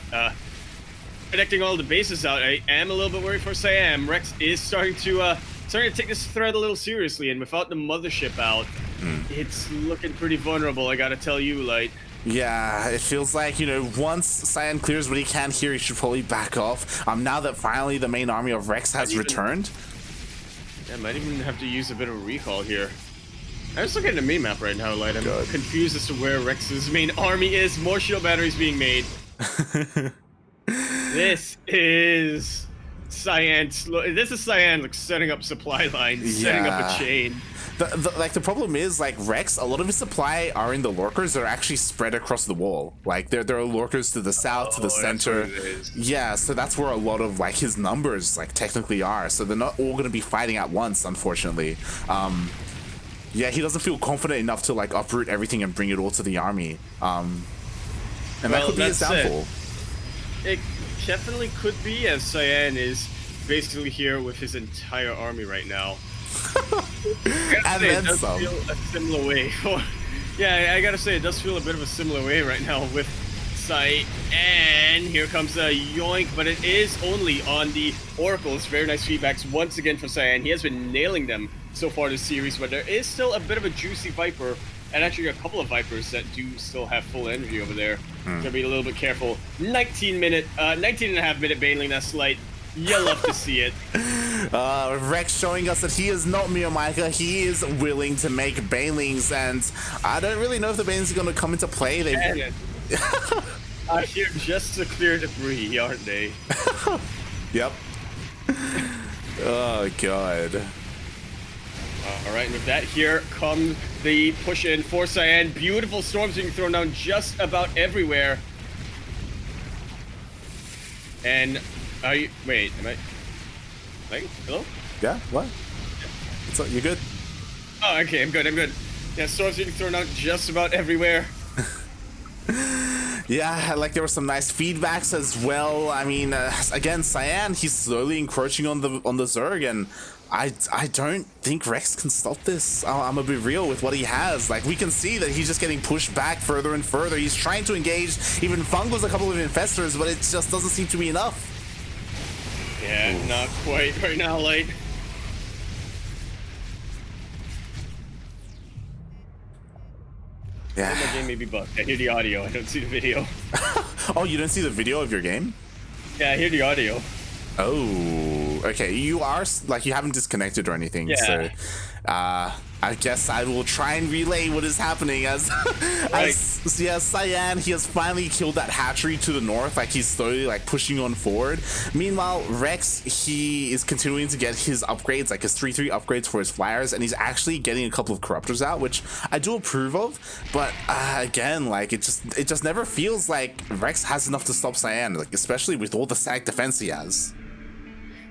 connecting all the bases out. I am a little bit worried for Cyan. Rex is starting to take this threat a little seriously, and without the mothership out, it's looking pretty vulnerable, I gotta tell you, Light. Yeah, it feels like, you know, once Cyan clears what he can here, he should probably back off. Now that finally the main army of Rex has returned. Yeah, might even have to use a bit of a recall here. I'm just looking at the main map right now, Light. I'm confused as to where Rex's main army is. More shield batteries being made. This is Cyan. This is Cyan, like, setting up supply lines, setting up a chain. The problem is, like, Rex, a lot of his supply are in the lurkers that are actually spread across the wall. Like, there are lurkers to the south, to the center. Yeah, so that's where a lot of, like, his numbers, like, technically are. So they're not all going to be fighting at once, unfortunately. Yeah, he doesn't feel confident enough to, like, uproot everything and bring it all to the army. And that could be his downfall. It definitely could be, as Cyan is basically here with his entire army right now. And then some. Feel a similar way. Yeah, I gotta say, it does feel a bit of a similar way right now with Cyan. And here comes a yoink, but it is only on the oracles. Very nice feedbacks once again for Cyan. He has been nailing them so far this series, but there is still a bit of a juicy Viper, and actually a couple of Vipers that do still have full energy over there. Gotta be a little bit careful. 19 and a half minute Baneling, that's Light. You love to see it. Rex showing us that he is not Miyamika. He is willing to make Banelings, and I don't really know if the Banelings are going to come into play. They're here just to clear debris, aren't they? Yep. Oh, God. Alright, and with that, here comes the push in for Cyan. Beautiful storms being thrown down just about everywhere. And wait, am I hello? Yeah, what? What's up? You good? Oh, okay, I'm good. Yeah, storms being thrown out just about everywhere. Yeah, like, there were some nice feedbacks as well. I mean, again, Cyan, he's slowly encroaching on the Zerg, and I don't think Rex can stop this. I'm gonna be real with what he has. Like, we can see that he's just getting pushed back further and further. He's trying to engage, even fungles a couple of infestors, but it just doesn't seem to be enough. Yeah, not quite right now, Light. Yeah. My game may be bugged. I hear the audio. I don't see the video. Oh, you don't see the video of your game? Yeah, I hear the audio. Oh, Okay, you are like you haven't disconnected or anything, Yeah. so I guess I will try and relay what is happening as Right. Cyan, he has finally killed that hatchery to the north, like he's slowly like pushing on forward. Meanwhile, Rex, he is continuing to get his upgrades, like his 3/3 upgrades for his flyers, and he's actually getting a couple of corruptors out, which I do approve of. But again, like it just never feels like Rex has enough to stop Cyan, like especially with all the static defense he has.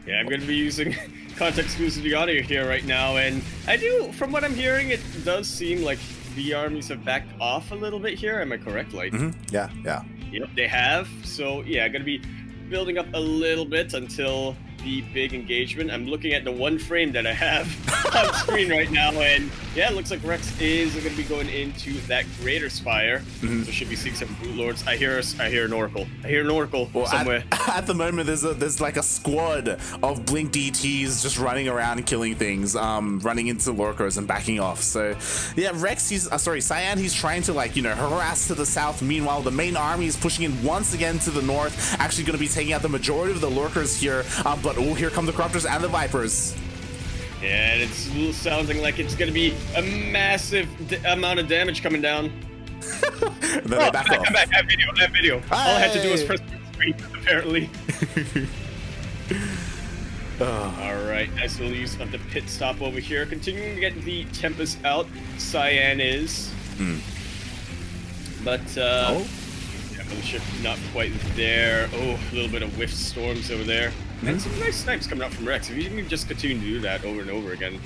Yeah, I'm going to be using context-exclusive audio here right now, and I do, from what I'm hearing, it does seem like the armies have backed off a little bit here. Am I correct? Like, Yeah, yeah. Yep, they have. So, yeah, going to be building up a little bit until the big engagement. I'm looking at the one frame that I have on screen right now, and yeah, it looks like Rex is going to be going into that Greater Spire. So should be seeing some Brute Lords. I hear an Oracle. I hear an Oracle somewhere. At the moment, there's like a squad of Blink DTs just running around and killing things, running into lurkers and backing off. So yeah, Rex, Cyan, he's trying to like, you know, harass to the south. Meanwhile, the main army is pushing in once again to the north, actually going to be taking out the majority of the lurkers here. But oh, here come the corruptors and the vipers. Yeah, and it's sounding like it's going to be a massive amount of damage coming down. And then they back off. I have video. All I had to do was press the screen, apparently. Alright, nice little use of the pit stop over here. Continuing to get the Tempest out. Cyan is. But, yeah, Militia not quite there. Oh, a little bit of whiff storms over there. And some nice snipes coming out from Rex. If you can just continue to do that over and over again,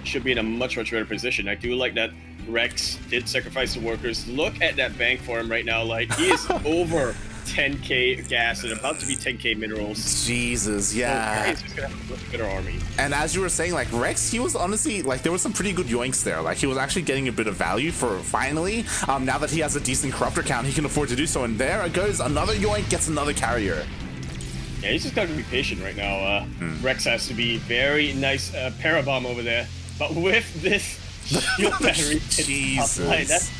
should be in a much better position. I do like that Rex did sacrifice the workers. Look at that bank for him right now. Like, he is over 10k gas and about to be 10k minerals. Jesus, yeah. He's just gonna have a much better army. And as you were saying, like Rex, he was honestly like there was some pretty good yoinks there. Like he was actually getting a bit of value for finally. Now that he has a decent corruptor count, he can afford to do so. And there it goes, another yoink gets another carrier. Yeah, he's just got to be patient right now. Rex has to be very nice parabomb over there, but with this shield battery, Jesus. that's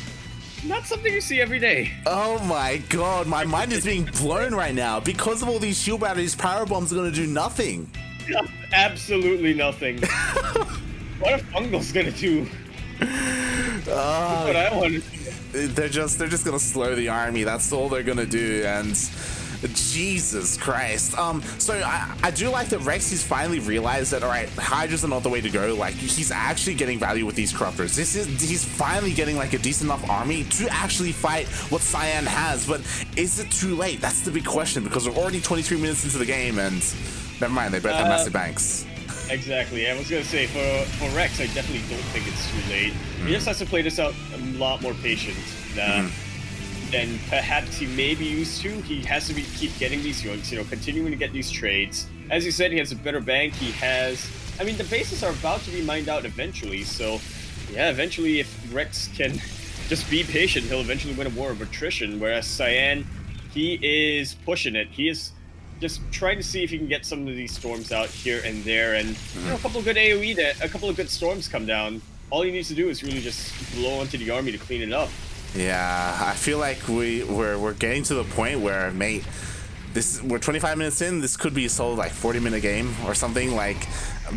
not something you see every day. Oh my god, my mind is being blown right now. Because of all these shield batteries, power bombs are going to do nothing. Absolutely nothing. What are Fungals going to do? That's what I want to do. They're just going to slow the army. That's all they're going to do. And Jesus Christ. So I do like that Rex, he's finally realized that, all right, Hydra's not the way to go. Like, he's actually getting value with these corruptors. He's finally getting like a decent enough army to actually fight what Cyan has. But is it too late? That's the big question, because we're already 23 minutes into the game, and never mind, they both have massive banks. Exactly. I was going to say, for Rex, I definitely don't think it's too late. He just has to play this out a lot more patient than perhaps he may be used to. He has to keep getting these yoinks, you know, continuing to get these trades. As you said, he has a better bank. He has, I mean, the bases are about to be mined out eventually. So, yeah, eventually if Rex can just be patient, he'll eventually win a war of attrition. Whereas Cyan, he is pushing it. He is just trying to see if he can get some of these storms out here and there. And, you know, a couple of good AoE, a couple of good storms come down. All he needs to do is really just blow onto the army to clean it up. Yeah, I feel like we're getting to the point where, mate, we're 25 minutes in. This could be a solid like 40-minute game or something, like,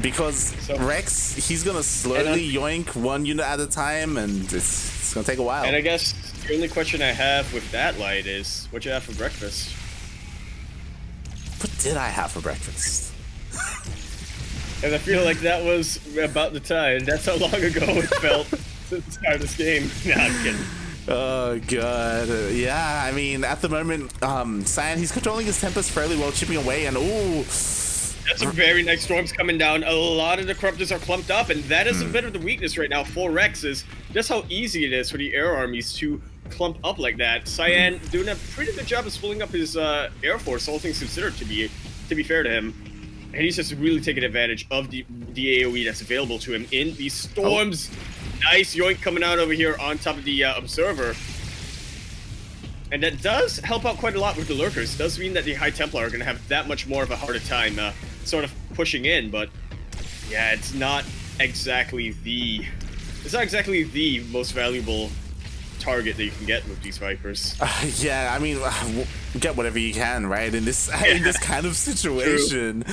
because Rex, he's gonna slowly yoink one unit at a time, and it's gonna take a while. And I guess the only question I have with that light is, what you have for breakfast? What did I have for breakfast? And I feel like that was about the time. That's how long ago it felt since the start of this game. Nah, I'm kidding. Oh god, yeah. I mean, at the moment, Cyan, he's controlling his Tempest fairly well, chipping away, and ooh, that's some very nice storms coming down. A lot of the corruptors are clumped up, and that is a bit of the weakness right now for Rex, is just how easy it is for the air armies to clump up like that. Cyan doing a pretty good job of spooling up his air force, all things considered, to be fair to him. And he's just really taking advantage of the AoE that's available to him in these storms. Nice yoink coming out over here on top of the Observer. And that does help out quite a lot with the Lurkers. It does mean that the High Templar are going to have that much more of a harder time sort of pushing in. But yeah, it's not exactly the most valuable target that you can get with these Vipers. Yeah, I mean, get whatever you can, right? In this kind of situation.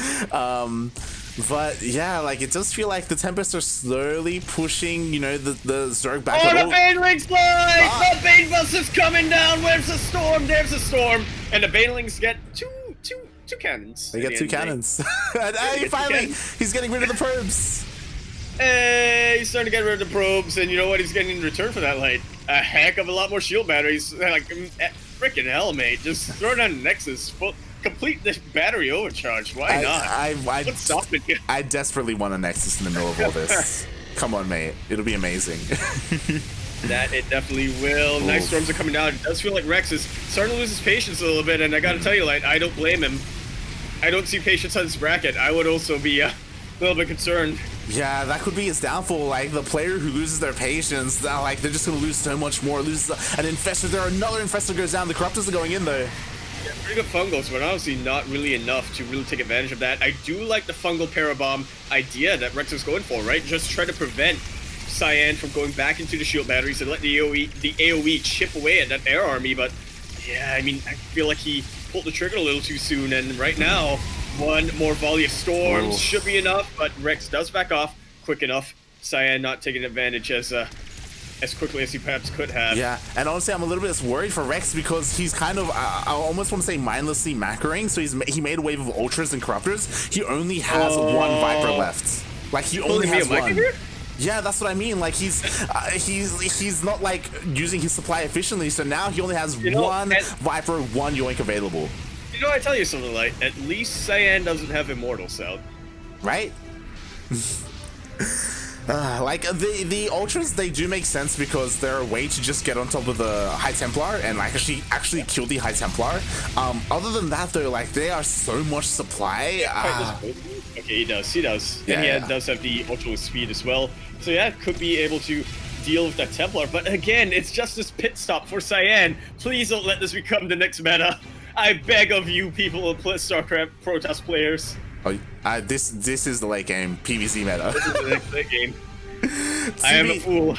But yeah, like it does feel like the Tempests are slowly pushing, you know, the Zerg back. Oh, the Banelings fly! The Banebus is coming down. Where's the storm? There's a storm, and the Banelings get two cannons. They get two cannons. And finally, he's getting rid of the probes. Hey, he's starting to get rid of the probes, and you know what he's getting in return for that, like a heck of a lot more shield batteries. Like freaking hell, mate! Just throw down Nexus. Complete this battery overcharge. Why not? What's stopping you? I desperately want a Nexus in the middle of all this. Come on, mate. It'll be amazing. That it definitely will. Oof. Nice storms are coming down. It does feel like Rex is starting to lose his patience a little bit, and I gotta tell you, like, I don't blame him. I don't see patience on this bracket. I would also be a little bit concerned. Yeah, that could be his downfall. Like, the player who loses their patience, like, they're just gonna lose so much more. Loses an Infestor. There, another Infestor goes down. The Corruptors are going in, though. Yeah, pretty good fungals, but honestly not really enough to really take advantage of that. I do like the fungal parabomb idea that Rex was going for, right? Just try to prevent Cyan from going back into the shield batteries and let the AoE chip away at that air army. But yeah, I mean, I feel like he pulled the trigger a little too soon, and right now, one more volley of storms should be enough, but Rex does back off quick enough. Cyan not taking advantage as quickly as he perhaps could have. Yeah, and honestly, I'm a little bit worried for Rex because he's kind of, I almost want to say mindlessly macroing. So he made a wave of Ultras and Corruptors. He only has one Viper left. Like, he only has one. Yeah, that's what I mean. Like, he's not like using his supply efficiently. So now he only has one Viper, one Yoink available. You know, I tell you something, like, at least Cyan doesn't have Immortals out. Right? Like the Ultras, they do make sense because they're a way to just get on top of the High Templar and like actually kill the High Templar. Other than that, though, like they are so much supply. Okay, he does. Yeah, and he does have the Ultra with speed as well. So yeah, could be able to deal with that Templar. But again, it's just this pit stop for Cyan. Please don't let this become the next meta. I beg of you, people who play StarCraft Pro Tour players. Oh, this is the late game PvZ meta. This is the next late game. I am a fool.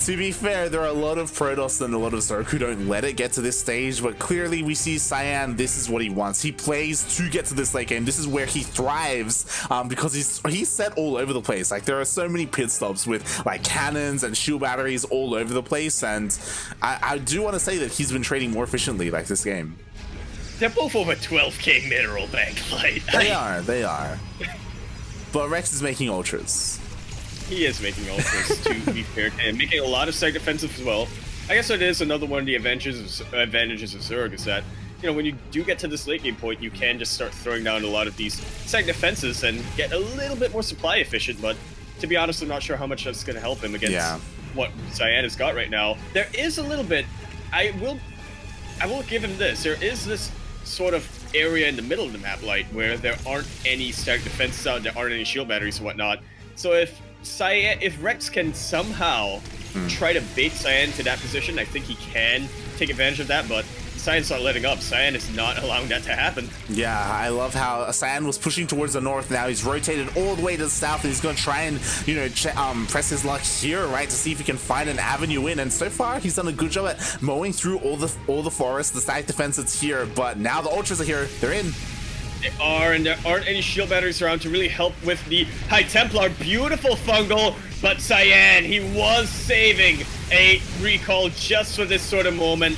To be fair, there are a lot of Protoss and a lot of Zerg who don't let it get to this stage, but clearly we see Cyan, this is what he wants. He plays to get to this late game. This is where he thrives because he's set all over the place. Like, there are so many pit stops with like cannons and shield batteries all over the place, and I do want to say that he's been trading more efficiently like this game. They're both over 12k mineral bank light. They are. But Rex is making Ultras. He is making Ultras, to be fair, and making a lot of side defensive as well. I guess it is another one of the advantages of Zerg is that, you know, when you do get to this late game point, you can just start throwing down a lot of these side defenses and get a little bit more supply efficient. But to be honest, I'm not sure how much that's going to help him against what Cyan has got right now. There is a little bit. I will give him this. There is this sort of area in the middle of the map, like where there aren't any static defenses out, there aren't any shield batteries and whatnot. So if Rex can somehow try to bait Cyan to that position, I think he can take advantage of that, but Cyan's not letting up. Cyan is not allowing that to happen. Yeah, I love how Cyan was pushing towards the north. Now he's rotated all the way to the south, and he's going to try and, you know, press his luck here, right, to see if he can find an avenue in. And so far, he's done a good job at mowing through all the forest, the static defense that's here. But now the Ultras are here. They're in. They are, and there aren't any shield batteries around to really help with the High Templar. Beautiful fungal, but Cyan, he was saving a recall just for this sort of moment.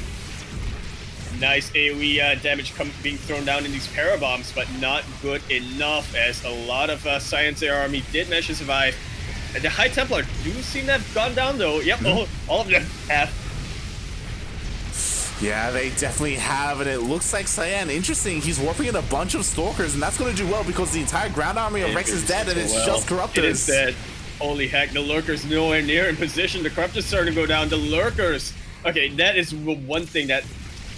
Nice AoE damage being thrown down in these parabombs, but not good enough, as a lot of Cyan's air army did manage to survive. And the High Templar do seem to have gone down, though. Yep, all of them have. Yeah, they definitely have, and it looks like Cyan, interesting, he's warping in a bunch of Stalkers, and that's going to do well because the entire ground army of Rex is dead, and it's just Corruptors. It is dead. Holy heck, the Lurkers nowhere near in position. The Corruptors starting to go down. The Lurkers. Okay, that is one thing that,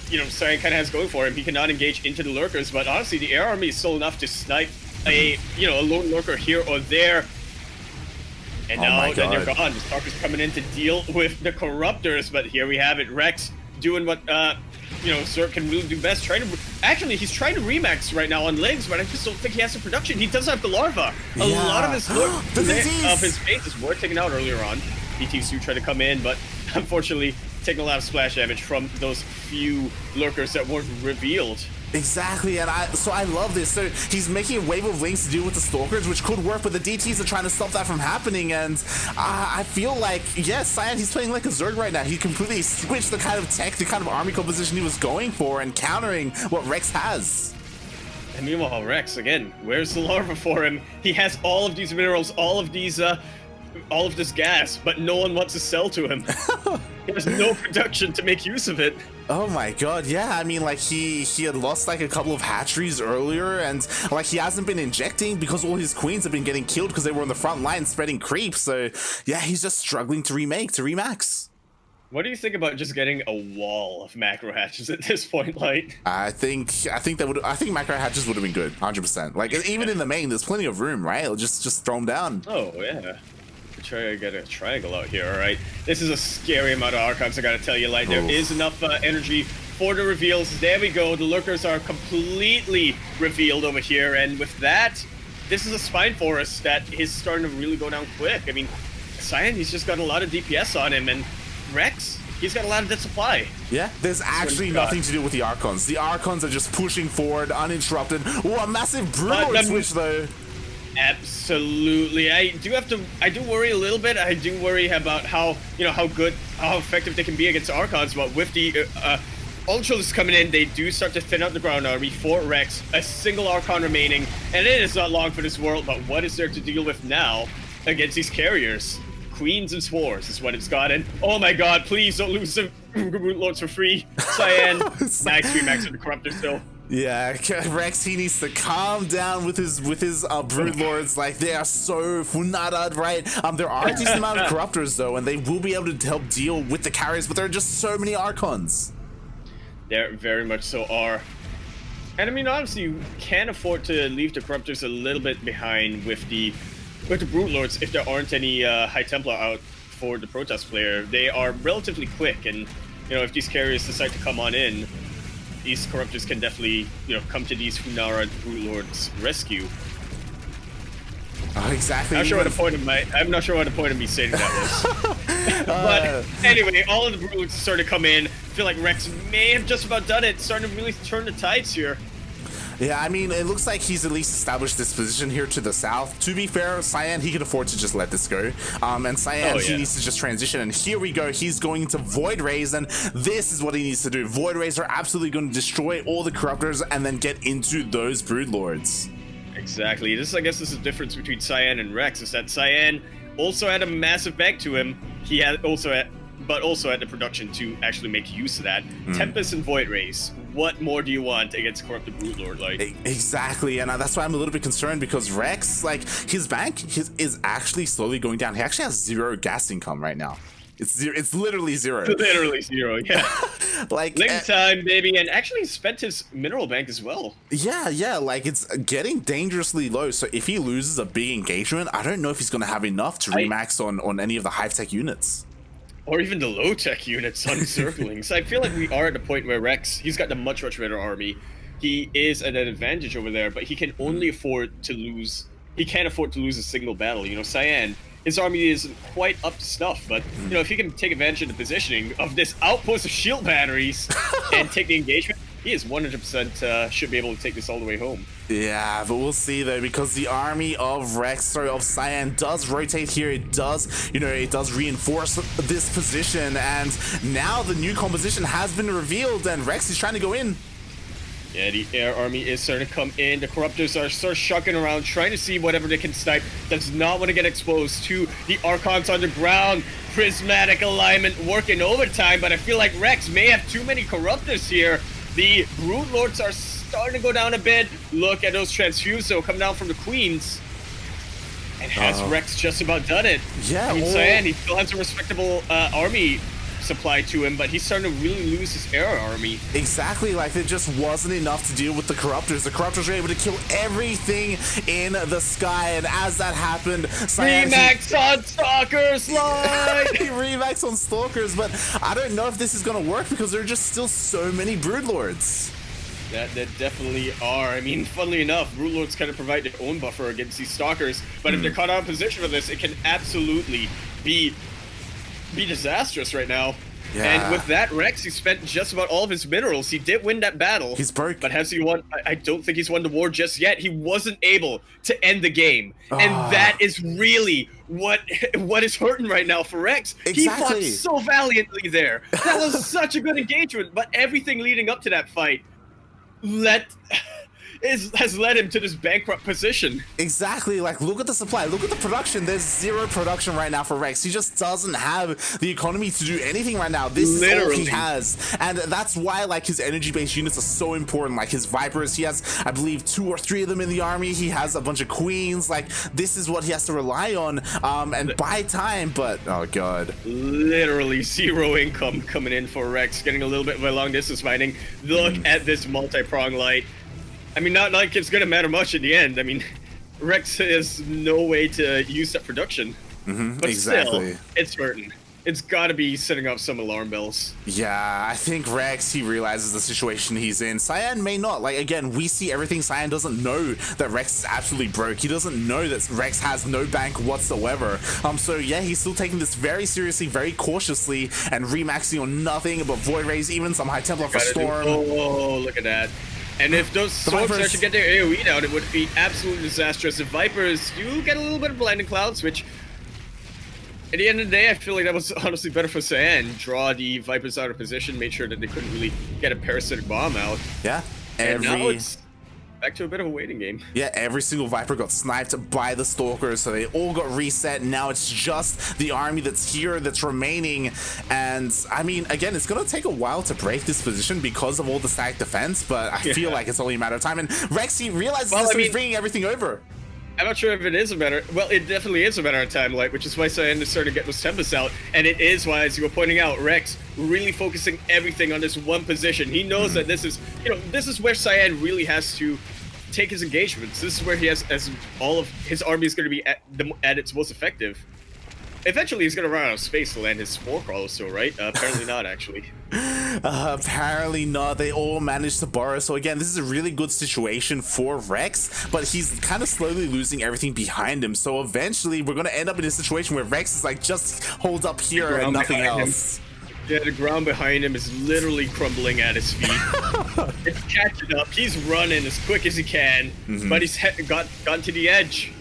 you know, Cyan kind of has going for him. He cannot engage into the Lurkers, but honestly, the air army is still enough to snipe a lone Lurker here or there. And now then they're gone. The Stalkers coming in to deal with the Corruptors, but here we have it. Rex doing what Zerg can really do best. Actually, he's trying to remax right now on legs, but I just don't think he has the production. He does have the larva. A lot of his his bases were taken out earlier on. BTs do try to come in, but unfortunately, taking a lot of splash damage from those few lurkers that weren't revealed. Exactly, and I love this. So he's making a wave of links to deal with the stalkers, which could work, but the DTs are trying to stop that from happening. And I feel like, yes, Cyan, he's playing like a Zerg right now. He completely switched the kind of tech, the kind of army composition he was going for, and countering what Rex has. And meanwhile, Rex, again, where's the larva for him? He has all of these minerals, all of this gas, but no one wants to sell to him. He has no production to make use of it. Oh my god, yeah, I mean, like, he had lost like a couple of hatcheries earlier, and like he hasn't been injecting because all his queens have been getting killed because they were on the front line spreading creep. So yeah, he's just struggling to remax. What do you think about just getting a wall of macro hatches at this point, Light? I think macro hatches would have been good, 100%. Like, even in the main, there's plenty of room, right? Just throw them down. Oh yeah. Try to get a triangle out here. All right, this is a scary amount of archons, I gotta tell you. Like, there is enough energy for the reveals. There we go. The lurkers are completely revealed over here, and with that, this is a spine forest that is starting to really go down quick. I mean, Cyan, he's just got a lot of DPS on him, and Rex, he's got a lot of dead supply. Yeah, there's actually nothing to do with the archons. The archons are just pushing forward uninterrupted. Oh, a massive Broodlord switch though. Absolutely. I do worry a little bit. I do worry about how effective they can be against Archons, but with the Ultras coming in, they do start to thin out the ground army for Rex. A single Archon remaining, and it is not long for this world, but what is there to deal with now against these carriers? Queens and Spores is what it's got, and oh my god, please don't lose the Root Lords for free. Cyan, nice max with the Corruptor still. Yeah, Rex, he needs to calm down with his Broodlords. Like, they are so funadad, right? There are a decent amount of Corruptors though, and they will be able to help deal with the carriers, but there are just so many Archons. There very much so are. And I mean, honestly, you can afford to leave the Corruptors a little bit behind with the Broodlords if there aren't any High Templar out for the Protest player. They are relatively quick, and if these carriers decide to come on in, these Corruptors can definitely, come to these Hunara Broodlords' rescue. Oh, exactly. I'm not sure what the point of me stating that was. But anyway, all of the Broodlords started to come in. I feel like Rex may have just about done it, starting to really turn the tides here. Yeah, I mean, it looks like he's at least established this position here to the south. To be fair, Cyan, he can afford to just let this go. And Cyan, he needs to just transition. And here we go. He's going into Void Rays, and this is what he needs to do. Void Rays are absolutely going to destroy all the Corruptors and then get into those Broodlords. Exactly. I guess this is the difference between Cyan and Rex, is that Cyan also had a massive bank to him. He had also had the production to actually make use of that. Tempest and Void Rays. What more do you want against Corrupted Broodlord? Like, exactly, and that's why I'm a little bit concerned, because Rex, like, his bank is actually slowly going down. He actually has 0 gas income right now. It's literally 0. Literally 0, yeah. Like, link time, baby, and actually spent his mineral bank as well. Yeah, like, it's getting dangerously low. So if he loses a big engagement, I don't know if he's going to have enough to remax on any of the high-tech units. Or even the low-tech units on Zerglings. I feel like we are at the point where Rex, he's got the much better army. He is at an advantage over there, but he can only afford to lose. He can't afford to lose a single battle. Cyan, his army isn't quite up to snuff, but if he can take advantage of the positioning of this outpost of shield batteries and take the engagement, he is 100% should be able to take this all the way home. Yeah, but we'll see though, because the army of of Cyan does rotate here. It does, it does reinforce this position, and now the new composition has been revealed, and Rex is trying to go in. Yeah, the air army is starting to come in. The Corruptors are sort of shucking around, trying to see whatever they can snipe. Does not want to get exposed to the Archons on the ground. Prismatic alignment working overtime, but I feel like Rex may have too many Corruptors here. The Broodlords are starting to go down a bit. Look at those Transfuso coming down from the Queens. And has Rex just about done it? Yeah, I mean, Cyan, he still has a respectable army supply to him, but he's starting to really lose his air army. Exactly, like, it just wasn't enough to deal with the Corruptors. The Corruptors were able to kill everything in the sky, and as that happened, Remax on Stalkers, like! Remax on Stalkers, but I don't know if this is gonna work because there are just still so many Broodlords. That definitely are. I mean, funnily enough, Broodlords kind of provide their own buffer against these Stalkers, but if they're caught out of position for this, it can absolutely be disastrous right now. Yeah. And with that, Rex, he spent just about all of his minerals. He did win that battle. He's broke. But has he won? I don't think he's won the war just yet. He wasn't able to end the game. And that is really what is hurting right now for Rex. Exactly. He fought so valiantly there. That was such a good engagement. But everything leading up to that fight has led him to this bankrupt position. Exactly. Like, look at the supply, look at the production. There's zero production right now for Rex. He just doesn't have the economy to do anything right now. This is all he has, and that's why, like, his energy based units are so important. Like his Vipers, he has, I believe, 2 or 3 of them in the army. He has a bunch of Queens. Like, this is what he has to rely on and buy time. But oh god, literally zero income coming in for Rex, getting a little bit of a long distance fighting. Look at this multi-prong light. I mean, not like it's gonna matter much in the end. I mean, Rex has no way to use that production. But exactly. Still, it's hurting. It's gotta be setting off some alarm bells. Yeah, I think Rex, he realizes the situation he's in. Cyan may not. Like, again, we see everything. Cyan doesn't know that Rex is absolutely broke. He doesn't know that Rex has no bank whatsoever. So yeah, he's still taking this very seriously, very cautiously, and remaxing on nothing but Void Rays, even some High Templar for Storm. Oh, look at that. And if those swords actually get their AoE down, it would be absolutely disastrous. The Vipers do get a little bit of Blinding Clouds, which, at the end of the day, I feel like that was honestly better for Cyan. Draw the Vipers out of position, made sure that they couldn't really get a Parasitic Bomb out. Yeah. And now it's back to a bit of a waiting game. Yeah, every single Viper got sniped by the Stalkers, so they all got reset. Now it's just the army that's here, that's remaining. And I mean, again, it's gonna take a while to break this position because of all the static defense, but I feel like it's only a matter of time. And Rexy realizes this, so he's bringing everything over. I'm not sure if it is a matter. Well, it definitely is a matter of time, like, which is why Cyan is starting to get those Tempest out, and it is why, as you were pointing out, Rex really focusing everything on this one position. He knows that this is, this is where Cyan really has to take his engagements. This is where he has, as all of his army is going to be at its most effective. Eventually, he's going to run out of space to land his Spore Crawlers, so right? Apparently not, actually. Apparently not. They all managed to borrow. So again, this is a really good situation for Rex, but he's kind of slowly losing everything behind him. So eventually, we're going to end up in a situation where Rex is like, just hold up here and nothing else. Yeah, the ground behind him is literally crumbling at his feet. It's catching up. He's running as quick as he can, but he's gotten to the edge.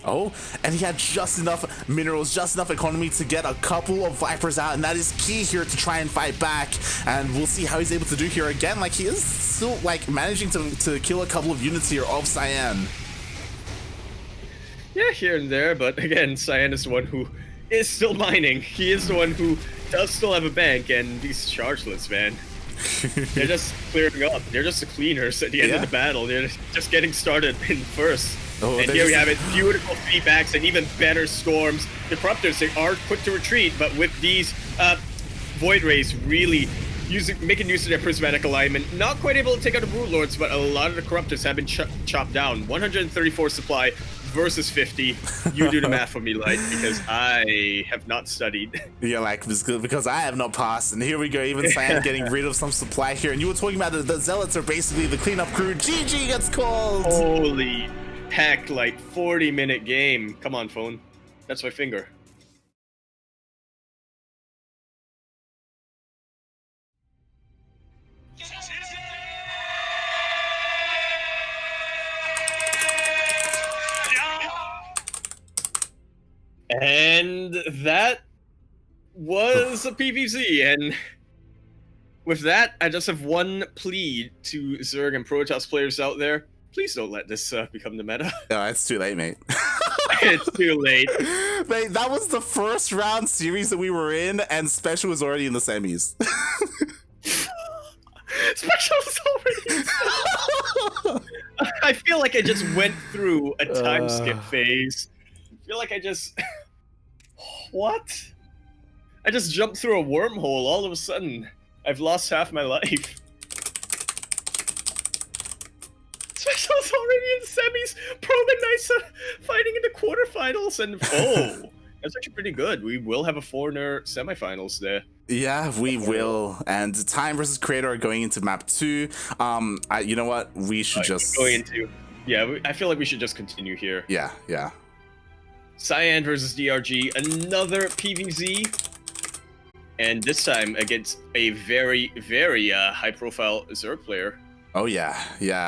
Oh, and he had just enough minerals, just enough economy to get a couple of Vipers out, and that is key here to try and fight back. And we'll see how he's able to do here again. Like, he is still, like, managing to kill a couple of units here of Cyan. Yeah, here and there, but again, Cyan is the one who is still mining. He is the one who does still have a bank, and these chargelets, man. They're just clearing up. They're just the cleaners at the end of the battle. They're just getting started in first. Oh, and here we have it, beautiful feedbacks and even better storms. The Corruptors, they are quick to retreat, but with these Void Rays really making use of their prismatic alignment, not quite able to take out the Brood Lords, but a lot of the Corruptors have been chopped down. 134 supply versus 50. You do the math for me, Light, because I have not studied. Yeah, like, because I have not passed. And here we go, even Cyan getting rid of some supply here. And you were talking about the Zealots are basically the cleanup crew. GG gets called. Holy heck, like 40-minute game. Come on, phone. That's my finger. And that was a PvZ, and with that, I just have one plea to Zerg and Protoss players out there. Please don't let this become the meta. No, it's too late, mate. It's too late. Mate, that was the first round series that we were in, and Special was already in the semis. Special was already in the semis. I feel like I just went through a time skip phase. I feel like I just... What? I just jumped through a wormhole all of a sudden. I've lost half my life. Special's already in semis. Probe and Nysa fighting in the quarterfinals, and that's actually pretty good. We will have a foreigner semifinals there. Yeah, we will. And Time versus Creator are going into map 2. You know what? We should just go into. Yeah, I feel like we should just continue here. Yeah, yeah. Cyan versus DRG, another PvZ. and this time against a very, very high-profile Zerg player. Oh yeah, yeah.